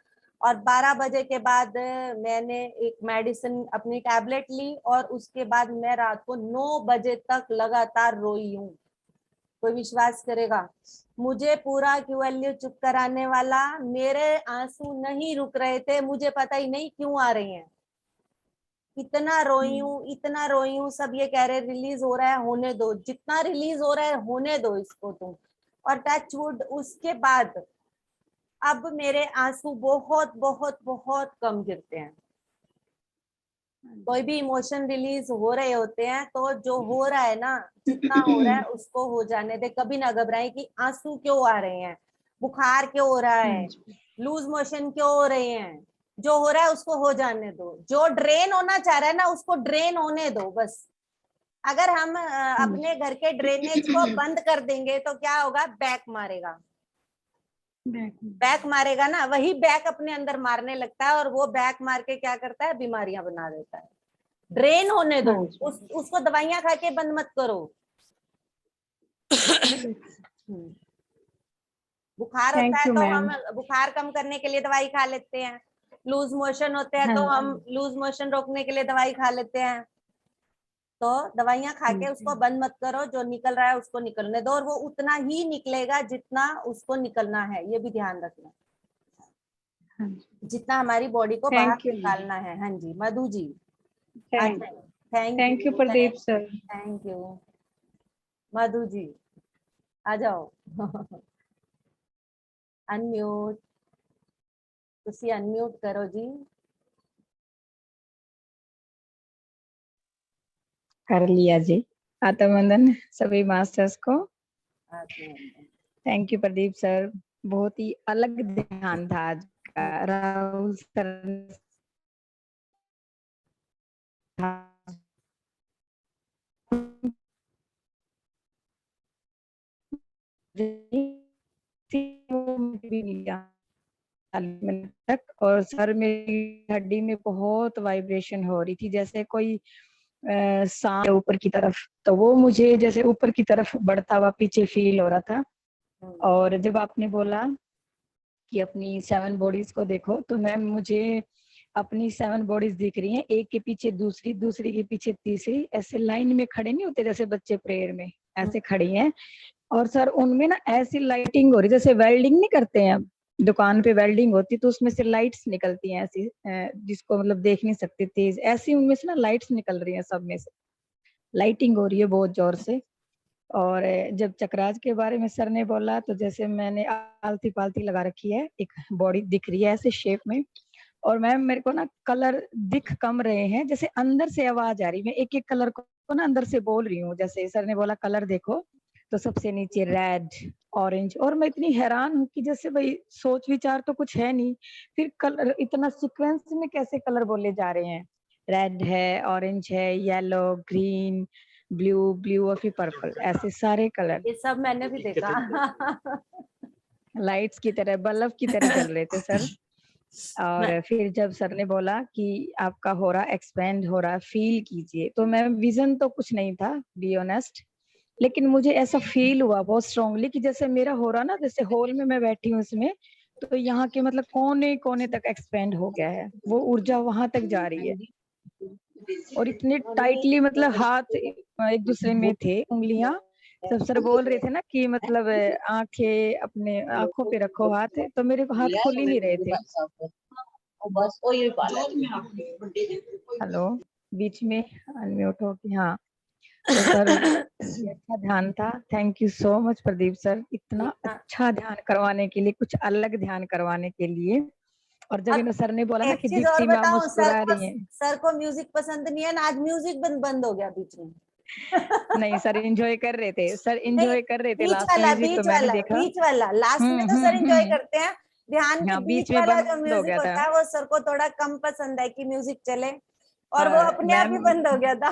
और 12 बजे के बाद मैंने एक मेडिसिन अपनी टैबलेट ली, और उसके बाद मैं रात को 9 बजे तक लगातार रोई हूँ। कोई विश्वास करेगा, मुझे पूरा QLU चुप कराने वाला, मेरे आंसू नहीं रुक रहे थे, मुझे पता ही नहीं क्यों आ रहे हैं। इतना रोई हूँ, इतना रोई हूँ, सब ये कह रहे रिलीज हो रहा है, होने दो, जितना रिलीज हो रहा है होने दो इसको तुम। और टच वुड, उसके बाद अब मेरे आंसू बहुत बहुत बहुत कम गिरते हैं। कोई भी इमोशन रिलीज हो रहे होते हैं तो जो हो रहा है ना, जितना हो रहा है उसको हो जाने दे, कभी ना घबराए कि आंसू क्यों आ रहे हैं, बुखार क्यों हो रहा है, लूज मोशन क्यों हो रहे हैं। जो हो रहा है उसको हो जाने दो, जो ड्रेन होना चाह रहा है ना उसको ड्रेन होने दो बस। अगर हम अपने घर के ड्रेनेज को बंद कर देंगे तो क्या होगा, बैक मारेगा। बैक मारेगा ना, वही बैक अपने अंदर मारने लगता है, और वो बैक मार के क्या करता है, बीमारियां बना देता है। ड्रेन होने दो, उसको दवाइयां खा के बंद मत करो। बुखार होता है तो हम बुखार कम करने के लिए दवाई खा लेते हैं, लूज मोशन होते हैं तो हम लूज मोशन रोकने के लिए दवाई खा लेते हैं। तो दवाइयां खा के उसको बंद मत करो, जो निकल रहा है उसको निकलने दो, और वो उतना ही निकलेगा जितना उसको निकलना है, ये भी ध्यान रखना, जितना हमारी बॉडी को बाहर निकालना है। हाँ जी Madhu ji, thank you Pradeep sir. Thank you Madhu ji, आ जाओ। अनम्यूट, तुसी अनम्यूट करो जी। कर लिया जी। आत्मवंदन सभी मास्टर्स को। थैंक यू प्रदीप सर, बहुत ही अलग ध्यान था आज का। राहुल सर मिनट तक, और सर मेरी हड्डी में बहुत वाइब्रेशन हो रही थी, जैसे कोई सांप ऊपर की तरफ, तो वो मुझे जैसे ऊपर की तरफ बढ़ता हुआ पीछे फील हो रहा था। और जब आपने बोला कि अपनी 7 बॉडीज को देखो, तो मैम मुझे अपनी 7 बॉडीज दिख रही हैं, एक के पीछे दूसरी, दूसरी के पीछे तीसरी, ऐसे लाइन में खड़े नहीं होते जैसे बच्चे प्रेयर में, ऐसे खड़ी हैं। और सर उनमें ना ऐसी लाइटिंग हो रही जैसे वेल्डिंग नहीं करते हैं, दुकान पे वेल्डिंग होती तो उसमें से लाइट्स निकलती हैं ऐसी, जिसको मतलब देख नहीं सकते तेज, ऐसी उनमें से ना लाइट्स निकल रही हैं, सब में से लाइटिंग हो रही है बहुत जोर से। और जब चक्राज के बारे में सर ने बोला तो जैसे मैंने आलती पालती लगा रखी है, एक बॉडी दिख रही है ऐसे शेप में, और मैम मेरे को ना कलर दिख कम रहे हैं, जैसे अंदर से आवाज आ रही, मैं एक एक कलर को ना अंदर से बोल रही हूँ, जैसे सर ने बोला कलर देखो तो सबसे नीचे रेड, ऑरेंज, और मैं इतनी हैरान हूँ कि जैसे भाई सोच विचार तो कुछ है नहीं, फिर कलर इतना सीक्वेंस में कैसे कलर बोले जा रहे हैं, रेड है, ऑरेंज है, येलो, ग्रीन, ब्लू, ब्लू और फिर पर्पल, ऐसे सारे कलर ये सब मैंने भी देखा। लाइट्स की तरह, बल्ब की तरह जल रहे थे सर। और फिर जब सर ने बोला कि आपका हो रहा एक्सपेंड हो रहा, फील कीजिए, तो मैं विजन तो कुछ नहीं था बी ऑनेस्ट, लेकिन मुझे ऐसा फील हुआ बहुत स्ट्रांगली कि जैसे मेरा हो रहा ना, जैसे हॉल में मैं बैठी हूँ इसमें, तो यहाँ के मतलब कोने कोने तक एक्सपेंड हो गया है, वो ऊर्जा वहां तक जा रही है। और इतने टाइटली मतलब हाथ एक दूसरे में थे, उंगलियां, सब सर बोल रहे थे ना कि मतलब आंखें अपने आंखों पे रखो हाथ, तो मेरे को हाथ खुल ही नहीं रहे थे। हेलो, बीच में अनम्यूट हो गई, हाँ। तो सर ये अच्छा ध्यान था, thank you so much Pradeep sir, इतना अच्छा ध्यान करवाने के लिए, कुछ अलग ध्यान करवाने के लिए। और जब इन सर ने बोला ना एक कि चीज और दीप्ति मैम बताऊं, मुस्कुरा रही हैं, सर को म्यूजिक पसंद नहीं है ना, आज म्यूजिक बंद हो गया बीच में। नहीं सर एंजॉय कर रहे थे, सर नहीं, एंजॉय कर रहे थे बीच लास्ट वाला, म्यूजिक तो बीच मैंने वाला, देखा। बीच वाला, लास्ट में तो सर एंजॉय करते हैं, ध्यान के हाँ, बीच बीच में वाला जो बंद हो म्यूजिक गया था। होता है वो सर को थोड़ा कम पसंद है कि म्यूजिक चले, और वो अपने आप ही मैम, बंद हो गया था।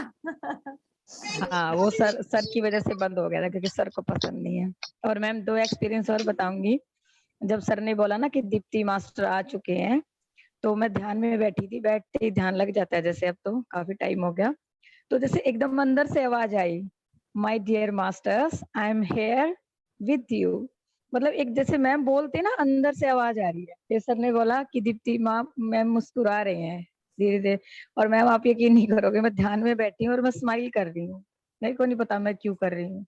हाँ वो सर की वजह से बंद हो गया था, क्योंकि सर को पसंद नहीं है। और मैम 2 एक्सपीरियंस और बताऊंगी। जब सर ने बोला ना कि दीप्ति मास्टर आ चुके हैं, तो मैं ध्यान में बैठी थी, बैठते ही ध्यान लग जाता है, जैसे अब तो काफी टाइम हो गया, तो जैसे एकदम अंदर से आवाज आई, my dear masters I am here with you, मतलब एक जैसे मैम बोलते ना अंदर से आवाज आ रही है। फिर सर ने बोला कि दीप्ति मैम मुस्कुरा रहे हैं धीरे धीरे, और मैम आप यकीन नहीं करोगे, मैं ध्यान में बैठी हूँ और मैं स्माइल कर रही हूँ, मेरे को नहीं पता मैं क्यों कर रही हूँ।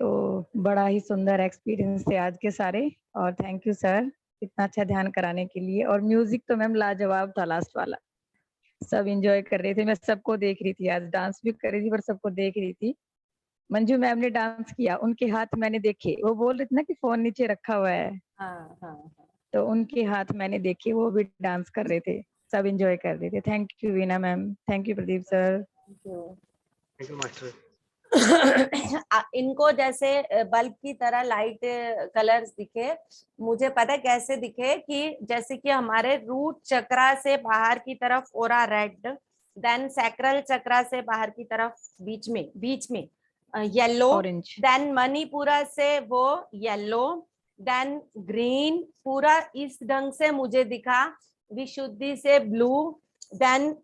तो बड़ा ही सुंदर एक्सपीरियंस थे आज के सारे, और थैंक यू सर इतना अच्छा ध्यान कराने के लिए। और म्यूजिक तो मैम लाजवाब था, लास्ट वाला सब एंजॉय कर रहे थे, मैं सबको देख रही थी, आज डांस भी कर रही थी पर सबको देख रही थी। मंजू मैम ने डांस किया, उनके हाथ मैंने देखे, वो बोल रहे थे ना कि फोन नीचे रखा हुआ है, हाँ, हाँ, तो उनके हाथ मैंने देखे, वो भी डांस कर रहे थे, सब एंजॉय कर रहे थे। Thank you Veena ma'am, thank you Pradeep sir. Thank you master. इनको जैसे बल्ब की तरह लाइट कलर्स दिखे, मुझे पता है कैसे दिखे, कि जैसे कि हमारे रूट चक्रा से बाहर की तरफ ओरा रेड, देन सैक्रल चक्रा से बाहर की तरफ बीच में येलो, देन मणिपुरा से वो येलो, देन ग्रीन, पूरा इस ढंग से मुझे दिखा, विशुद्धि से ब्लू, देन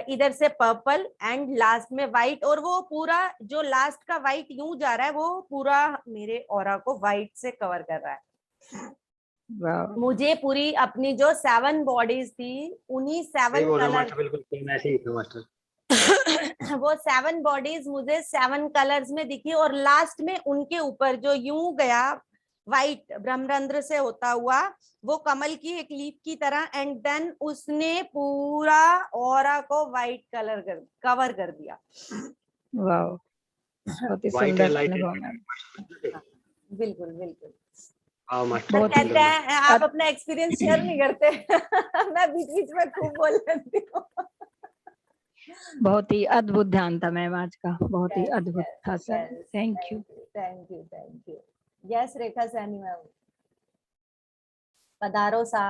इधर से पर्पल, एंड लास्ट में व्हाइट, और वो पूरा जो लास्ट का व्हाइट यूं जा रहा है, वो पूरा मेरे ऑरा को व्हाइट से कवर कर रहा है। मुझे पूरी अपनी जो 7 बॉडीज थी, उन्हीं 7 कलर, बिल्कुल ऐसे ही था मास्टर। वो 7 बॉडीज मुझे 7 कलर्स में दिखी, और लास्ट में उनके ऊपर जो यूं गया व्हाइट ब्रह्मरंध्र से होता हुआ, वो कमल की एक लीफ की तरह, एंड देन उसने पूरा ऑरा को व्हाइट कलर कवर कर दिया। वाह, बहुत ही सुंदर अनुभव मैम। बिल्कुल बिल्कुल। बहुत कहते हैं आप अपना एक्सपीरियंस शेयर नहीं करते। मैं बीच बीच में खूब बोल लेती हूँ। बहुत ही अद्भुत ध्यान था मैम आज का, बहुत ही अद्भुत था sir, thank you. Thank you, thank you. Yes Rekha Saini ma'am, पधारो सा।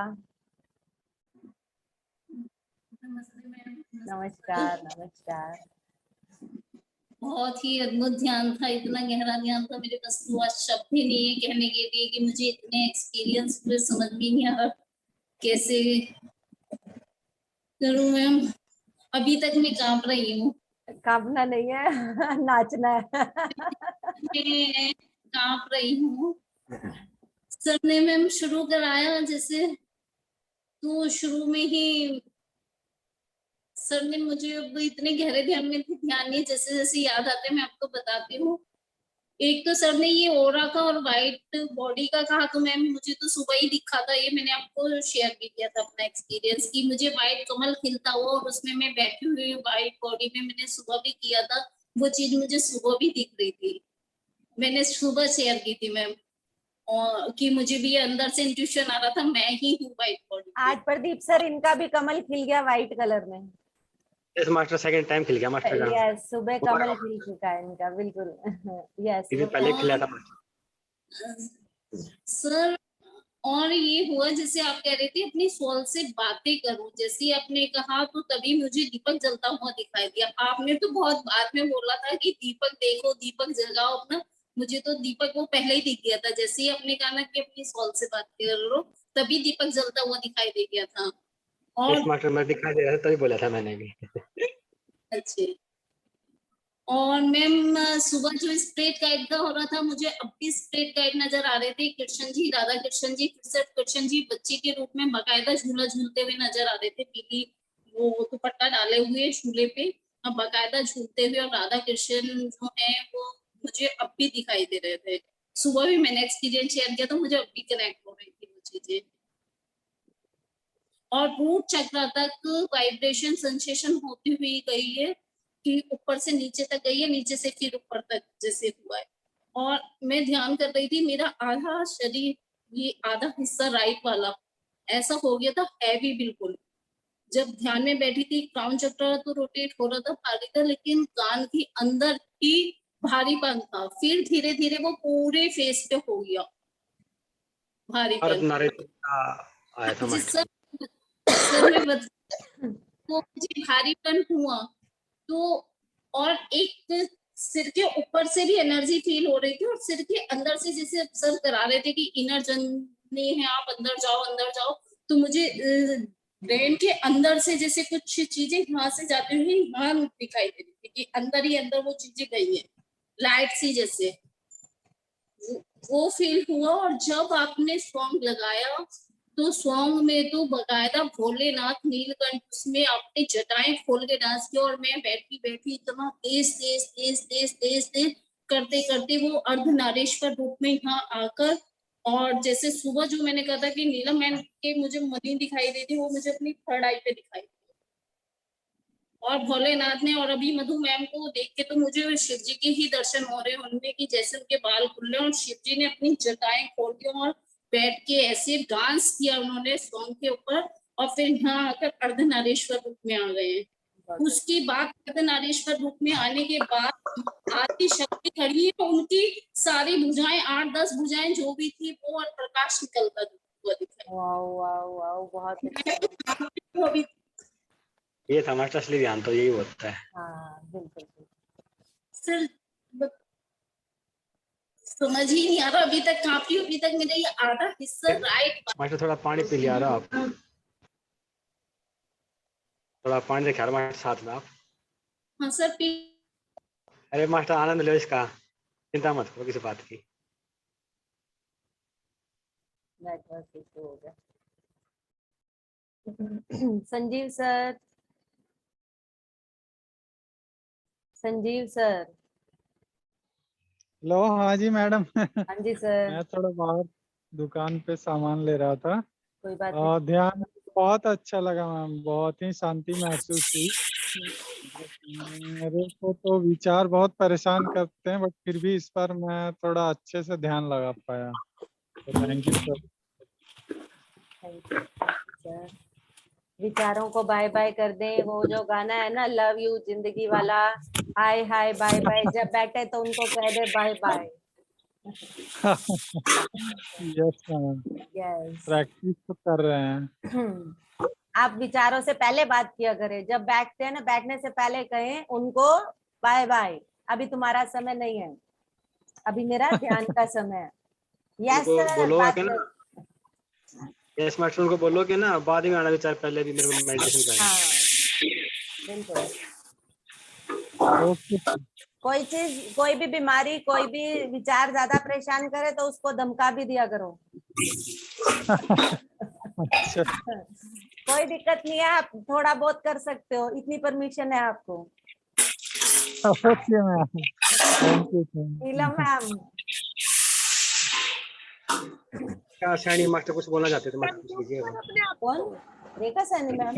नमस्कार नमस्कार। बहुत ही अद्भुत ध्यान था, इतना गहरा ध्यान था, मेरे पास तो आज शब्द ही नहीं है कहने के लिए कि मुझे इतने एक्सपीरियंस पूरे समझ भी नहीं आ रहा कैसे करूं मैम। अभी तक मैं कांप रही हूँ। कांपना नहीं है, नाचना है। मैं कांप रही हूँ। सर ने मैम शुरू कराया, जैसे तो शुरू में ही सर ने मुझे, अब इतने गहरे ध्यान में ध्यान नहीं, जैसे जैसे याद आते हैं मैं आपको बताती हूँ। एक तो सर ने ये ओरा का और वाइट बॉडी का कहा, तो मैम मुझे तो सुबह ही दिखा था, ये मैंने आपको शेयर भी किया था अपना एक्सपीरियंस, कि मुझे वाइट कमल खिलता हुआ और उसमें मैं बैठी हुई वाइट बॉडी में, मैंने सुबह भी किया था, वो चीज मुझे सुबह भी दिख रही थी, मैंने सुबह शेयर की थी मैम, और कि मुझे भी अंदर से इंट्यूशन आ रहा था मैं ही हूँ वाइट बॉडी। आज प्रदीप सर इनका भी कमल खिल गया व्हाइट कलर में। यस मास्टर, सेकंड टाइम खिल गया मास्टर का। यस, सुबह कमल खिल चुका है इनका, बिल्कुल। यस इससे पहले खिला था सर। और ये हुआ जैसे आप कह रहे थे अपनी सोल से बातें करूं, जैसे आपने कहा तो तभी मुझे दीपक जलता हुआ दिखाई दिया। आपने तो बहुत बाद में बोला था कि दीपक देखो, दीपक जगाओ अपना, मुझे तो दीपक वो पहले ही दिख गया था, जैसे ही आपने कहा ना कि अपनी सोल से बात कर लो, तभी दीपक जलता हुआ दिखाई दे गया था। और इस मास्टर में दिखाई दे रहा था तभी बोला था मैंने भी। अच्छे। और मैम सुबह जो स्प्रेड गाइड का हो रहा था, मुझे अब भी स्प्रेड गाइड नजर आ रहे थे, कृष्ण जी, राधा कृष्ण जी, कृष्ण जी बच्चे के रूप में बाकायदा झूला झूलते हुए नजर आ रहे थे, पीली वो दुपट्टा डाले हुए झूले पे अब बाकायदा झूलते हुए, और राधा कृष्ण जो है वो मुझे अब भी दिखाई दे रहे थे। सुबह भी मैंने एक्सपीरियंस शेयर किया तो मुझे अब भी कनेक्ट हो रही थी वो चीजें। और रूट चक्र तक वाइब्रेशन सेंसेशन होती हुई गई है, कि ऊपर से नीचे तक गई है, नीचे से फिर ऊपर तक जैसे हुआ है। और मैं ध्यान कर रही थी, मेरा आधा शरीर, ये आधा हिस्सा राइट वाला ऐसा हो गया था हैवी बिल्कुल। जब ध्यान में बैठी थी, क्राउन चक्र तो रोटेट हो रहा था, भारी था, लेकिन कान के अंदर ही भारीपन था। फिर धीरे धीरे वो पूरे फेस पे हो गया भारीपन। आया था जिस सर में तो मुझे भारीपन हुआ, तो और एक सिर के ऊपर से भी एनर्जी फील हो रही थी, और सिर के अंदर से जैसे सर करा रहे थे कि इनर जर्नी है, आप अंदर जाओ अंदर जाओ, तो मुझे ब्रेन के अंदर से जैसे कुछ चीजें यहाँ से जाती हुई यहाँ दिखाई दे रही थी, कि अंदर ही अंदर वो चीजें गई है, लाइट सी जैसे वो फील हुआ। और जब आपने सॉन्ग लगाया तो सॉन्ग में तो बकायदा भोलेनाथ नीलकंठ उसमें आपने जटाएं खोल के डांस किया, और मैं बैठी बैठी इतना तेज तेज तेज तेज तेज तेज करते करते वो अर्धनारीश्वर रूप में यहाँ आकर, और जैसे सुबह जो मैंने कहा था कि नीलम मैम के मुझे मनी दिखाई दी थी, वो मुझे अपनी थर्ड आई पे दिखाई दी, और भोलेनाथ ने, और अभी मधु मैम को देख के तो मुझे शिव जी के ही दर्शन हो रहे हैं उनमें, कि जैसे उनके बाल खुल रहे, और शिव जी ने अपनी जटाएं खोल के और बैठ के ऐसे डांस किया उन्होंने सॉन्ग के ऊपर, और फिर यहाँ आकर अर्धनारीश्वर रूप में आ गए हैं। उसकी बात अर्धनारीश्वर रूप में आने के बाद आदि शक्ति खड़ी है, उनकी सारी भुजाएं 8-10 भुजाएं जो भी थी वो, और प्रकाश निकलता हुआ दिखाई। वाओ वाओ वाओ, बहुत अच्छा। ये था मास्टर असली ध्यान, तो यही होता है। हाँ बिल्कुल सर समझ ही नहीं आ रहा अभी तक, काफी अभी तक मेरा ये आधा हिस्सा राइट। मास्टर थोड़ा पानी पी लिया रहा आप, थोड़ा पानी रखा मास्टर साथ में आप। हाँ सर पी। अरे मास्टर आनंद लो इसका, चिंता मत करो किसी बात की। नेटवर्क इशू हो गया। Sanjeev sir, Sanjeev sir. Hello, हाँ जी मैडम। हाँ जी सर। मैं थोड़ा बाहर दुकान पे सामान ले रहा था। कोई बात नहीं। ध्यान बहुत अच्छा लगा मैम, बहुत ही शांति महसूस हुई। मेरे को तो विचार बहुत परेशान करते हैं, बट फिर भी इस बार मैं थोड़ा अच्छे से ध्यान लगा पाया, तो thank you sir. Thank you sir. विचारों को बाय बाय कर दें, वो जो गाना है ना लव यू जिंदगी वाला, हाय हाय बाय बाय, जब बैठे तो उनको कह दे bye bye. Yes ma'am, yes, practice तो कर रहे हैं। आप विचारों से पहले बात किया करें, जब बैठते हैं ना बैठने से पहले कहें उनको बाय बाय, अभी तुम्हारा समय नहीं है, अभी मेरा ध्यान का समय है। यस सर, बात कर। यस मास्टर, उनको बोलो कि ना बाद में आना विचार, पहले भी मेरे को मेडिटेशन करना। हाँ बिल्कुल। ओके। कोई चीज, कोई भी बीमारी, कोई भी विचार ज्यादा परेशान करे तो उसको धमका भी दिया करो। अच्छा कोई दिक्कत नहीं है, आप थोड़ा बहुत कर सकते हो, इतनी परमिशन है आपको। Okay ma'am, thank you Neelam ma'am, क्या सैनी मास्टर कुछ बोलना चाहते थे, मास्टर कुछ कीजिएगा। कौन? रेखा सैनी मैम।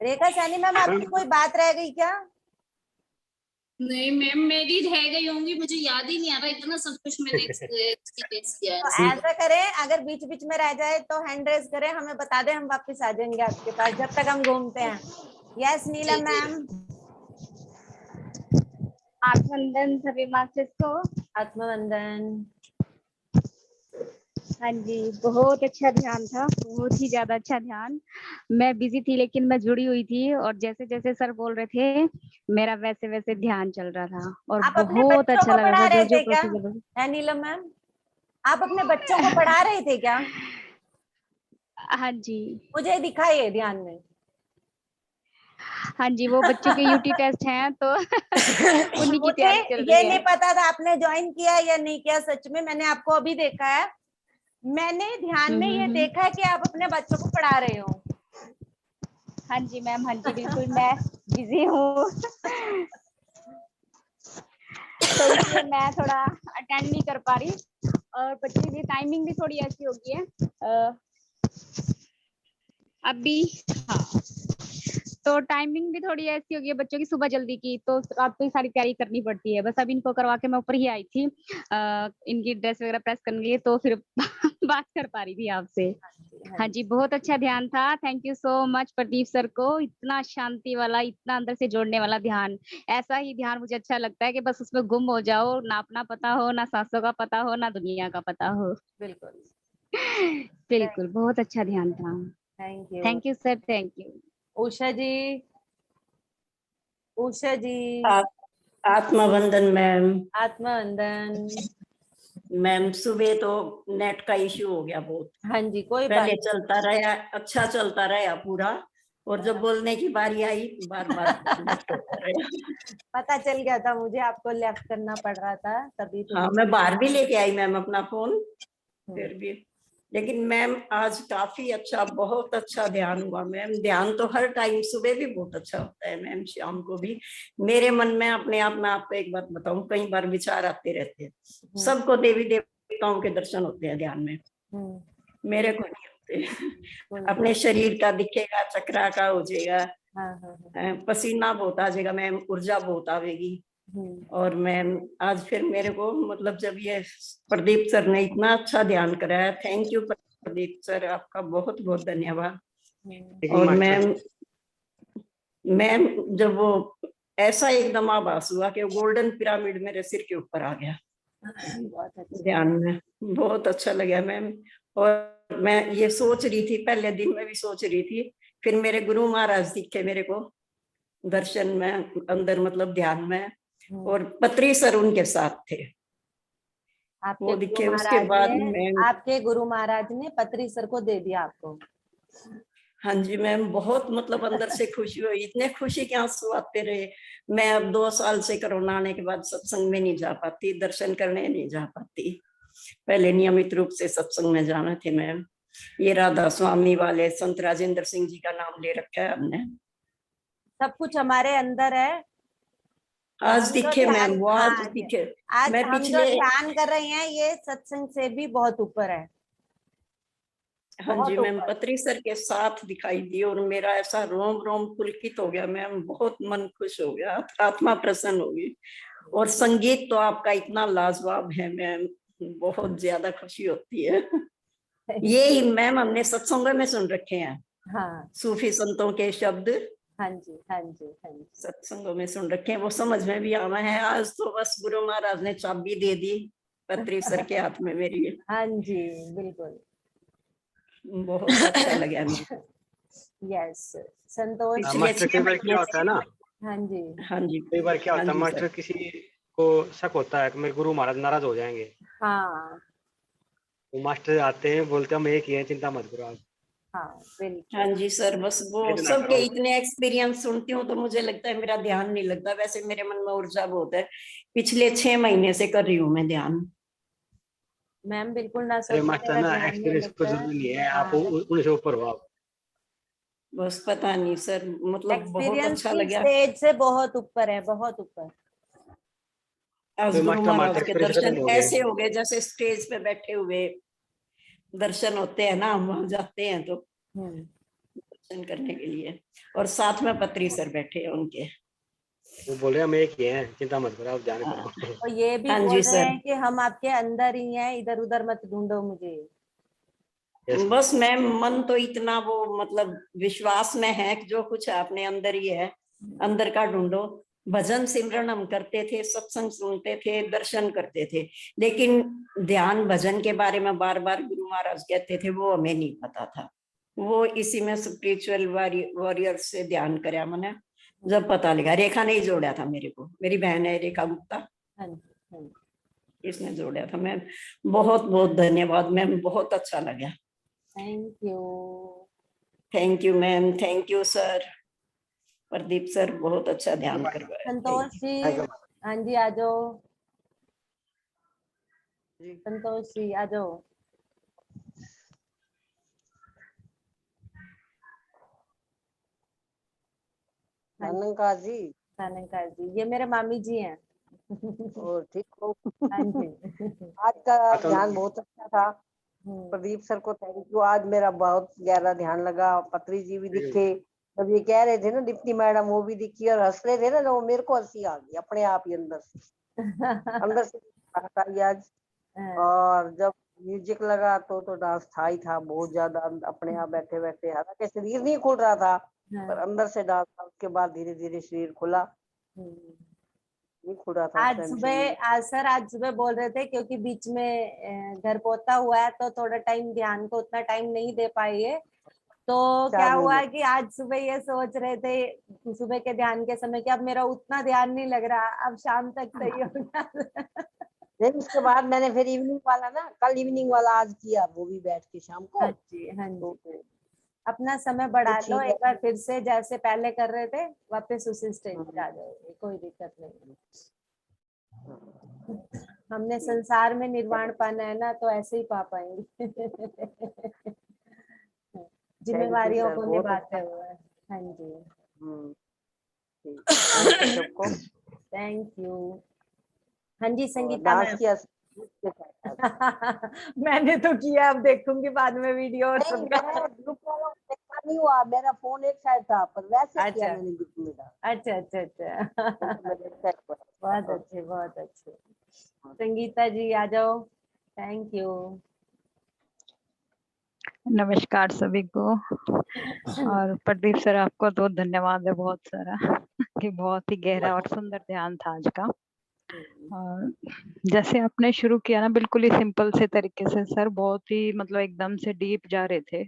रेखा सैनी मैम, आपकी कोई बात रह गई क्या? नहीं मैम, मेरी रह गई होंगी, मुझे याद ही नहीं आ रहा, इतना सब कुछ मैंने एक्सपीरियंस किया तो है। ऐसा करें, अगर बीच बीच में रह जाए तो हैंड रेज करें, हमें बता दें, हम वापस आ जाएंगे आपके पास जब तक हम घूमते हैं। यस नीलम मैम। आत्मवंदन सभी मास्टर्स को। आत्मवंदन। हाँ जी, बहुत अच्छा ध्यान था, बहुत ही ज्यादा अच्छा ध्यान। मैं बिजी थी लेकिन मैं जुड़ी हुई थी, और जैसे जैसे सर बोल रहे थे मेरा वैसे वैसे ध्यान चल रहा था, और आप अपने बहुत बच्चों अच्छा को लग रहा पढ़ा था रहे जो थे क्या? प्रोसीजर। है नीलम मैम, आप अपने बच्चों को पढ़ा रहे थे क्या? हाँ जी। मुझे दिखाइए ध्यान में। हाँ जी, वो बच्चों के यूटी टेस्ट हैं तो उन्हीं की मुझे तैयारी चल ये रही नहीं है। पता था आपने ज्वाइन किया या नहीं किया, सच में मैंने आपको अभी देखा है। मैंने ध्यान में ये देखा है कि आप अपने बच्चों को पढ़ा रहे हो। हाँ जी मैम, हाँ जी बिल्कुल, मैं बिजी हूँ तो इसलिए मैं थोड़ा अटेंड नहीं कर पा रही, और बच्चे की टाइमिंग भी थोड़ी ऐसी हो गई है अभी। हाँ, तो टाइमिंग भी थोड़ी ऐसी हो गई है बच्चों की, सुबह जल्दी की, तो रात को ही सारी तैयारी करनी पड़ती है। बस अब इनको करवा के मैं ऊपर ही आई थी इनकी ड्रेस वगैरह प्रेस करने के लिए, तो फिर बात कर पा रही थी आपसे। हाँ जी, बहुत अच्छा ध्यान था। Thank you so much Pradeep sir को, इतना शांति वाला, इतना अंदर से जोड़ने वाला ध्यान। ऐसा ही ध्यान मुझे अच्छा लगता है कि बस उसमें गुम हो जाओ, ना अपना पता हो, ना सांसों का पता हो, ना दुनिया का पता हो। बिल्कुल बिल्कुल, बहुत अच्छा ध्यान था। Thank you sir, thank you. Usha ji, Usha ji. आत्मवंदन मैम। आत्मवंदन मैम, सुबह तो नेट का इश्यू हो गया बहुत। हाँ जी, कोई बात पहले नहीं। चलता रहा, अच्छा चलता रहा पूरा, और जब बोलने की बारी आई बार बार लेफ्ट होता रहा। पता चल गया था मुझे, आपको लेफ्ट करना पड़ रहा था तभी तो। हाँ, मैं बाहर भी लेके आई मैम अपना फोन, फिर भी। लेकिन मैम आज काफी अच्छा, बहुत अच्छा ध्यान हुआ मैम। ध्यान तो हर टाइम, सुबह भी बहुत अच्छा होता है मैम, शाम को भी। मेरे मन में अपने आप, मैं आपको एक बात बताऊं, कई बार विचार आते रहते हैं। सबको देवी देवताओं के दर्शन होते हैं ध्यान में, मेरे को नहीं होते। अपने शरीर का दिखेगा, चक्रा का हो जाएगा, पसीना बहुत आ जाएगा मैम, ऊर्जा बहुत आवेगी। और मैम आज फिर मेरे को, मतलब जब ये प्रदीप सर ने इतना अच्छा ध्यान कराया, थैंक यू प्रदीप सर, आपका बहुत बहुत धन्यवाद। और मैम जब वो ऐसा एकदम आभास हुआ कि गोल्डन पिरामिड मेरे सिर के ऊपर आ गया ध्यान में, बहुत अच्छा लगा मैम। और मैं ये सोच रही थी, पहले दिन में भी सोच रही थी, फिर मेरे गुरु महाराज दिखे मेरे को दर्शन में अंदर, मतलब ध्यान में, और पत्री सर उनके साथ थे, वो दिखे। उसके बाद मैं, आपके गुरु महाराज ने पत्री सर को दे दिया आपको? हाँ जी मैम, बहुत मतलब अंदर से खुशी हुई, इतने खुशी के आंसू आते रहे। मैं अब 2 साल से कोरोना आने के बाद सत्संग में नहीं जा पाती, दर्शन करने नहीं जा पाती। पहले नियमित रूप से सत्संग में जाना थे मैम। ये राधा स्वामी वाले संत राजेंद्र सिंह जी का नाम ले रखा है हमने। सब कुछ हमारे अंदर है। आज दिखे मैम, वो आज दिखे। आज मैं हम जो ध्यान कर रहे हैं ये सत्संग से भी बहुत ऊपर है। हाँ जी मैम, पत्री सर के साथ दिखाई दी, और मेरा ऐसा रोम रोम पुलकित हो गया मैम, बहुत मन खुश हो गया, आत्मा प्रसन्न हो गई। और संगीत तो आपका इतना लाजवाब है मैम, बहुत ज्यादा खुशी होती है। ये मैम हमने सत्संगों में सुन रखे हैं, हाँ, सूफी संतों के शब्द, हाँ जी, हाँ जी, हाँ जी, सत्संगों में सुन रखे हैं, वो समझ में भी आना है। आज तो बस गुरु महाराज ने चाबी दे दी पत्री सर के हाथ में मेरी। हाँ जी बिल्कुल, बहुत अच्छा लगा मुझे। यस संतोष। मास्टर कई बार क्या होता है ना, हाँ जी, हाँ जी, कई बार क्या होता है हाँ जी मास्टर, किसी को शक होता है कि मेरे गुरु महाराज नाराज हो जाएंगे, हाँ वो मास्टर आते हैं, बोलते हैं हम एक ही हैं, चिंता मत करो आप। हाँ बिल्कुल, हाँ जी सर, बस वो सबके इतने एक्सपीरियंस सुनती हूँ तो मुझे लगता है मेरा ध्यान नहीं लगता। वैसे मेरे मन में ऊर्जा बहुत है, पिछले 6 महीने से कर रही हूँ मैं ध्यान। मैम बिल्कुल ना अरे सोचिए, मास्टर मेरा ना ध्यान नहीं एक्सपीरियंस लगता को जरूरी नहीं है, आप हाँ उनसे ऊपर हो आप। बस पता नहीं सर, मतलब बहुत एक्सपीरियंस अच्छा की लगा स्टेज से बहुत ऊपर है, बहुत ऊपर। आज कोई गुरु मास्टर हमारे महाराज के एक्सपीरियंस दर्शन खत्म हो गए। ऐसे हो गए जैसे स्टेज पे बैठे हुए दर्शन होते हैं ना, हम वहां जाते हैं तो दर्शन करने के लिए, और साथ में पत्री सर बैठे हैं उनके। वो बोल रहे हम एक ही हैं, चिंता मत करो, आप ध्यान करो। और ये भी हाँ बोल जी रहे सर। हैं कि हम आपके अंदर ही हैं, इधर उधर मत ढूंढो मुझे। बस मैम मन तो इतना वो मतलब विश्वास में है कि जो कुछ है अपने अंदर ही है, अंदर का ढूंढो। भजन सिमरन हम करते थे, सत्संग सुनते थे, दर्शन करते थे, लेकिन ध्यान भजन के बारे में बार बार गुरु महाराज कहते थे, वो हमें नहीं पता था। वो इसी में स्पिरिचुअल वॉरियर से ध्यान कराया मैंने, जब पता लगा। रेखा ने ही जोड़ा था मेरे को, मेरी बहन है रेखा गुप्ता, इसने जोड़ा था। मैम बहुत बहुत धन्यवाद मैम, बहुत अच्छा लगा। Thank you. Thank you ma'am, thank you sir, Pradeep sir बहुत अच्छा ध्यान करवाया। संतोष जी, हाँ जी आ जाओ। संतोष जी आ जाओ। अनंका जी, अनंका जी, ये मेरे मामी जी हैं। और ठीक हो? हाँ जी। आज का ध्यान बहुत अच्छा था, प्रदीप सर को थैंक यू। आज मेरा बहुत गहरा ध्यान लगा, पत्री जी भी दिखे, जब ये कह रहे थे ना डिप्टी मैडम, वो भी दिखी और हंस रहे थे ना, तो मेरे को हंसी आ गई अपने आप ही अंदर से आई आज। और जब म्यूजिक लगा तो डांस था ही था बहुत ज्यादा, अपने आप बैठे बैठे, हालांकि शरीर नहीं खुल रहा था पर अंदर से डांस था। उसके बाद धीरे धीरे शरीर खुला, नहीं खुल रहा था आज सुबह आज सुबह बोल रहे थे, क्योंकि बीच में घर पोता हुआ है तो थोड़ा टाइम ध्यान को उतना टाइम नहीं दे पाई है। तो क्या हुआ कि आज सुबह ये सोच रहे थे सुबह के ध्यान के समय कि अब मेरा उतना ध्यान नहीं लग रहा, अब शाम तक सही होगा। नहीं, उसके बाद मैंने फिर इवनिंग वाला ना, कल इवनिंग वाला आज किया, वो भी बैठ के शाम को। हाँ जी, हाँ जी। अपना समय बढ़ा लो एक बार फिर से, जैसे पहले कर रहे थे वापस उसी स्टेज पे आ जाओगे, कोई दिक्कत नहीं। हमने संसार में निर्वाण पाना है ना, तो ऐसे ही पा पाएंगे। जिम्मेवारियों को निभाते हुए। हाँ जी। सबको थैंक यू। हाँ जी संगीता डांस मैम। किया मैंने तो किया, अब देखूंगी बाद में वीडियो और सबका। ग्रुप वालों को देखा नहीं हुआ, मेरा फोन एक साइड था, पर वैसे किया अच्छा मैंने ग्रुप में डांस। अच्छा अच्छा अच्छा। बहुत अच्छे, बहुत अच्छे। संगीता जी आ जाओ। Thank you. नमस्कार सभी को। और प्रदीप सर आपको तो धन्यवाद है बहुत सारा, कि बहुत ही गहरा और सुंदर ध्यान था आज का। और जैसे आपने शुरू किया ना, बिल्कुल ही सिंपल से तरीके से सर, बहुत ही मतलब एकदम से डीप जा रहे थे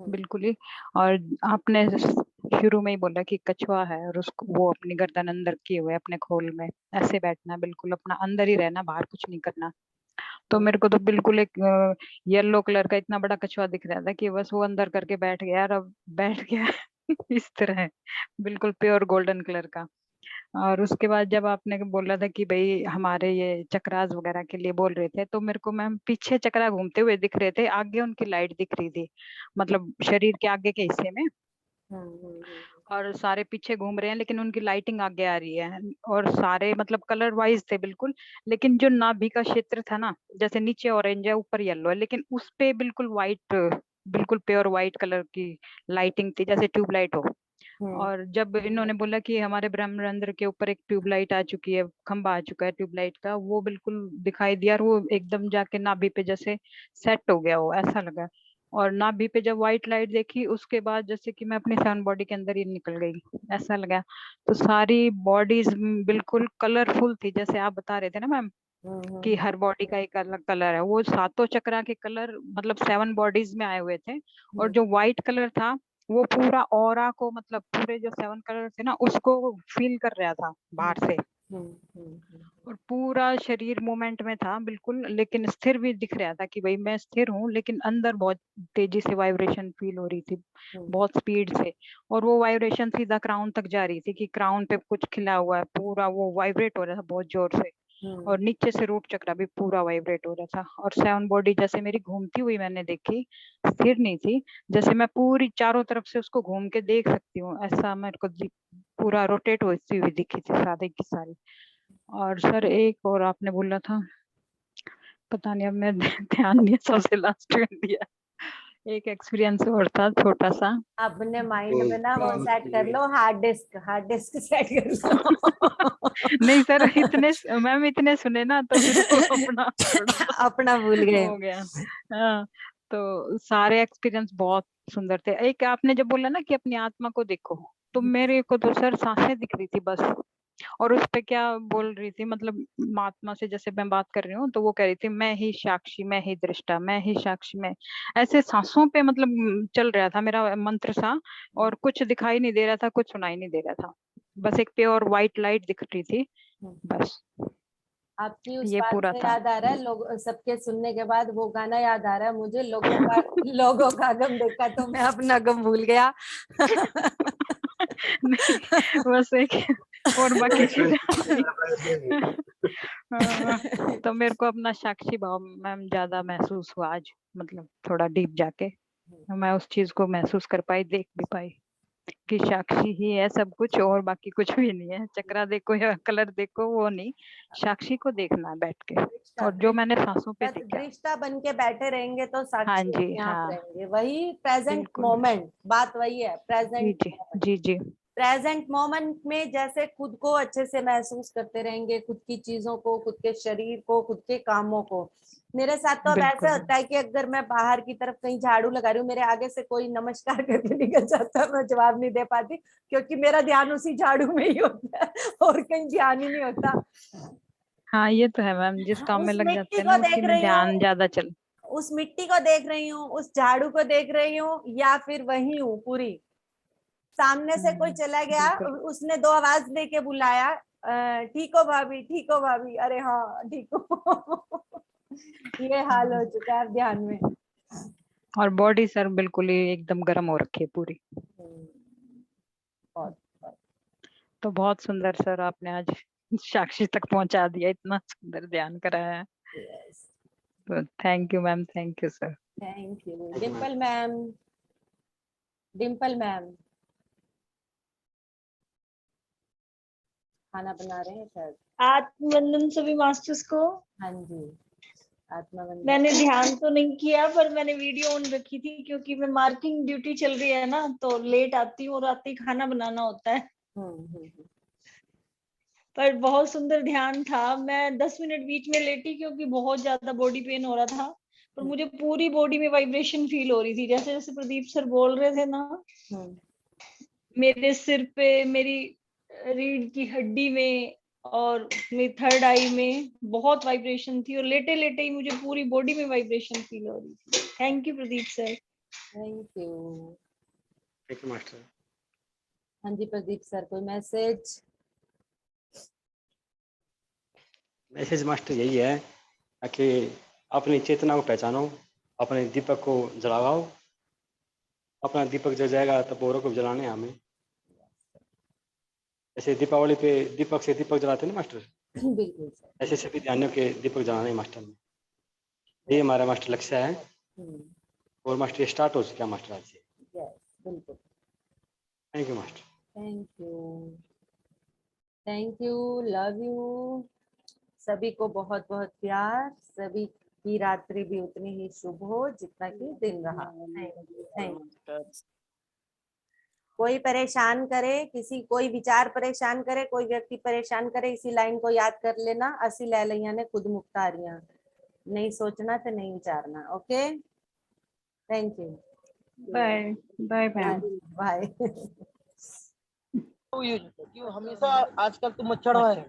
बिल्कुल ही। और आपने शुरू में ही बोला कि कछुआ है और उसको वो अपनी गर्दन अंदर किए हुए अपने खोल में ऐसे बैठना, बिल्कुल अपना अंदर ही रहना, बाहर कुछ नहीं करना। तो मेरे को तो बिल्कुल एक येलो कलर का इतना बड़ा कछुआ दिख रहा था कि बस वो अंदर करके बैठ गया, और अब बैठ गया इस तरह बिल्कुल प्योर गोल्डन कलर का। और उसके बाद जब आपने बोला था कि भाई हमारे ये चक्रास वगैरह के लिए बोल रहे थे, तो मेरे को मैम पीछे चक्रा घूमते हुए दिख रहे थे, आगे उनकी लाइट दिख रही थी, मतलब शरीर के आगे के हिस्से में, और सारे पीछे घूम रहे हैं लेकिन उनकी लाइटिंग आगे आ रही है, और सारे मतलब कलर वाइज थे बिल्कुल। लेकिन जो नाभि का क्षेत्र था ना, जैसे नीचे ऑरेंज है ऊपर येलो है, लेकिन उस पे बिल्कुल व्हाइट, बिल्कुल प्योर व्हाइट कलर की लाइटिंग थी, जैसे ट्यूबलाइट हो। और जब इन्होंने बोला कि हमारे ब्रह्मरंध्र के ऊपर एक ट्यूबलाइट आ चुकी है, खंबा आ चुका है ट्यूबलाइट का, वो बिल्कुल दिखाई दिया, और वो एकदम जाके नाभि पे जैसे सेट हो गया हो, ऐसा लगा। और नाभि पे जब व्हाइट लाइट देखी, उसके बाद जैसे कि मैं अपनी सन बॉडी के अंदर ही निकल गई, ऐसा लगा। तो सारी बॉडीज बिल्कुल कलरफुल थी, जैसे आप बता रहे थे ना मैम कि हर बॉडी का एक अलग कलर है, वो सातों चक्रा के कलर मतलब 7 बॉडीज में आए हुए थे। और जो व्हाइट कलर था वो पूरा ऑरा को, मतलब पूरे जो 7 कलर थे ना, उसको फील कर रहा था बाहर से, और पूरा शरीर मूवमेंट में था बिल्कुल, लेकिन स्थिर भी दिख रहा था कि भाई मैं स्थिर हूँ, लेकिन अंदर बहुत तेजी से वाइब्रेशन फील हो रही थी, बहुत स्पीड से। और वो वाइब्रेशन सीधा क्राउन तक जा रही थी, कि क्राउन पे कुछ खिला हुआ है, पूरा वो वाइब्रेट हो रहा था बहुत जोर से। और नीचे से रूट चक्र भी पूरा वाइब्रेट हो रहा था। और 7 बॉडी जैसे मेरी घूमती हुई मैंने देखी, स्थिर नहीं थी, जैसे मैं पूरी चारों तरफ से उसको घूम के देख सकती हूँ, ऐसा मेरे को पूरा रोटेट होती हुई दिखी थी सारी की सारी। और सर एक और आपने बोला था, पता नहीं अब मैं ध्यान नहीं है, सबसे लास्ट में दिया। एक एक्सपीरियंस और था छोटा सा। अपने माइंड में ना वो सेट कर लो, हार्ड डिस्क सेट कर लो। नहीं सर, इतने मैम इतने सुने ना तो फिर वो अपना अपना भूल गए। हो गया। हाँ, तो सारे एक्सपीरियंस बहुत सुंदर थे। एक आपने जब बोला ना कि अपनी आत्मा को देखो, तो मेरे को तो सर सांसें दिख रही थी बस। और उस पे क्या बोल रही थी, मतलब महात्मा से जैसे मैं बात कर रही हूँ तो वो कह रही थी मैं ही साक्षी, मैं ही दृष्टा, मैं ही साक्षी, मैं ऐसे सांसों पे मतलब चल रहा था मेरा मंत्र सा। और कुछ दिखाई नहीं दे रहा था, कुछ सुनाई नहीं दे रहा था, बस एक प्योर व्हाइट लाइट दिख रही थी बस। आपकी उस ये बात पूरा से था। याद आ रहा है, लोग सबके सुनने के बाद वो गाना याद आ रहा है मुझे, लोगों का गम देखा तो मैं अपना गम भूल गया। नहीं, बस एक और बाकी चीजें। तो मेरे को अपना साक्षी भाव मैम ज्यादा महसूस हुआ आज, मतलब थोड़ा डीप जाके मैं उस चीज को महसूस कर पाई, देख भी पाई कि साक्षी ही है सब कुछ, और बाकी कुछ भी नहीं है। चक्रा देखो या कलर देखो, वो नहीं, साक्षी को देखना है बैठ के। और जो मैंने सांसों पे देखा, दृष्टा बन के बैठे रहेंगे तो हाँ साक्षी जी, अपने आप हाँ रहेंगे। वही प्रेजेंट बिल्कुल, मोमेंट, बात वही है, जी प्रेजेंट जी जी जी प्रेजेंट मोमेंट में जैसे खुद को अच्छे से महसूस करते रहेंगे, खुद की चीजों को, खुद के शरीर को, खुद के कामों को। मेरे साथ तो अब ऐसा बिल्कुल। होता है कि अगर मैं बाहर की तरफ कहीं झाड़ू लगा रही हूँ, मेरे आगे से कोई नमस्कार करके निकल जाता है, मैं जवाब नहीं दे पाती क्योंकि मेरा ध्यान उसी झाड़ू में ही होता है और कहीं ध्यान ही नहीं होता। हाँ ये तो है मैम, जिस काम में उस लग मिट्टी जाते हैं को ना उसी देख में रही ध्यान हूँ, ज्यादा चल। उस मिट्टी को देख रही हूँ, उस झाड़ू को देख रही हूँ, या फिर वही हूँ पूरी। सामने से कोई चला गया, बिल्कुल। उसने 2 आवाज दे के बुलाया, ठीक हो भाभी, ठीक हो भाभी, अरे हाँ ठीक हो। ये हाल हो चुका है अब ध्यान में। और बॉडी सर बिल्कुल ही एकदम गर्म हो रखी है पूरी। बहुत तो बहुत सुंदर सर, आपने आज साक्षी तक पहुंचा दिया, इतना सुंदर ध्यान कराया है। तो thank you ma'am, thank you sir. Thank you. Dimple ma'am, Dimple ma'am खाना बना रहे हैं शायद। आत्मवंदन सभी मास्टर्स को। हाँ जी, आत्मवंदन। मैंने ध्यान तो नहीं किया पर मैंने वीडियो ऑन रखी थी क्योंकि मैं मार्किंग ड्यूटी चल रही है ना, तो लेट आती हूँ और आते ही खाना बनाना होता है। पर बहुत सुंदर ध्यान था। मैं 10 मिनट बीच में लेटी क्योंकि बहुत ज्यादा बॉडी पेन हो रहा था, पर मुझे पूरी बॉडी में वाइब्रेशन फील हो रही थी। जैसे जैसे प्रदीप सर बोल रहे थे ना, मेरे सिर पे, मेरी रीढ़ की हड्डी में और मेरी थर्ड आई में बहुत वाइब्रेशन थी, और लेटे लेटे ही मुझे पूरी बॉडी में वाइब्रेशन फील हो रही थी। Thank you Pradeep sir. Thank you. Thank you master. हाँ जी प्रदीप सर, कोई मैसेज? मैसेज मास्टर यही है कि अपनी चेतना को पहचानो, अपने दीपक को जलाओ। अपना दीपक जल जाएगा तो औरों को जलाने हैं हमें। ऐसे दीपावली पे दीपक से दीपक जलाते हैं ना मास्टर, बिल्कुल सर। ऐसे सभी ध्यानों के दीपक जलाने हैं मास्टर में। ये हमारा मास्टर लक्ष्य है। और मास्टर स्टार्ट हो चुका है मास्टर आज से। यस बिल्कुल। Thank you master. Thank you, thank you, love you. सभी को बहुत बहुत प्यार। सभी की रात्रि भी उतनी ही शुभ हो जितना कि दिन रहा। Thank you. कोई परेशान करे, किसी कोई विचार परेशान करे, कोई व्यक्ति परेशान करे, इसी लाइन को याद कर लेना, असी लै लइयां ने खुद मुख्तारियां। नहीं सोचना तो नहीं विचारना। Okay, thank you. Bye bye ma'am. Bye. क्यों हमेशा आजकल तुम मच्छर है।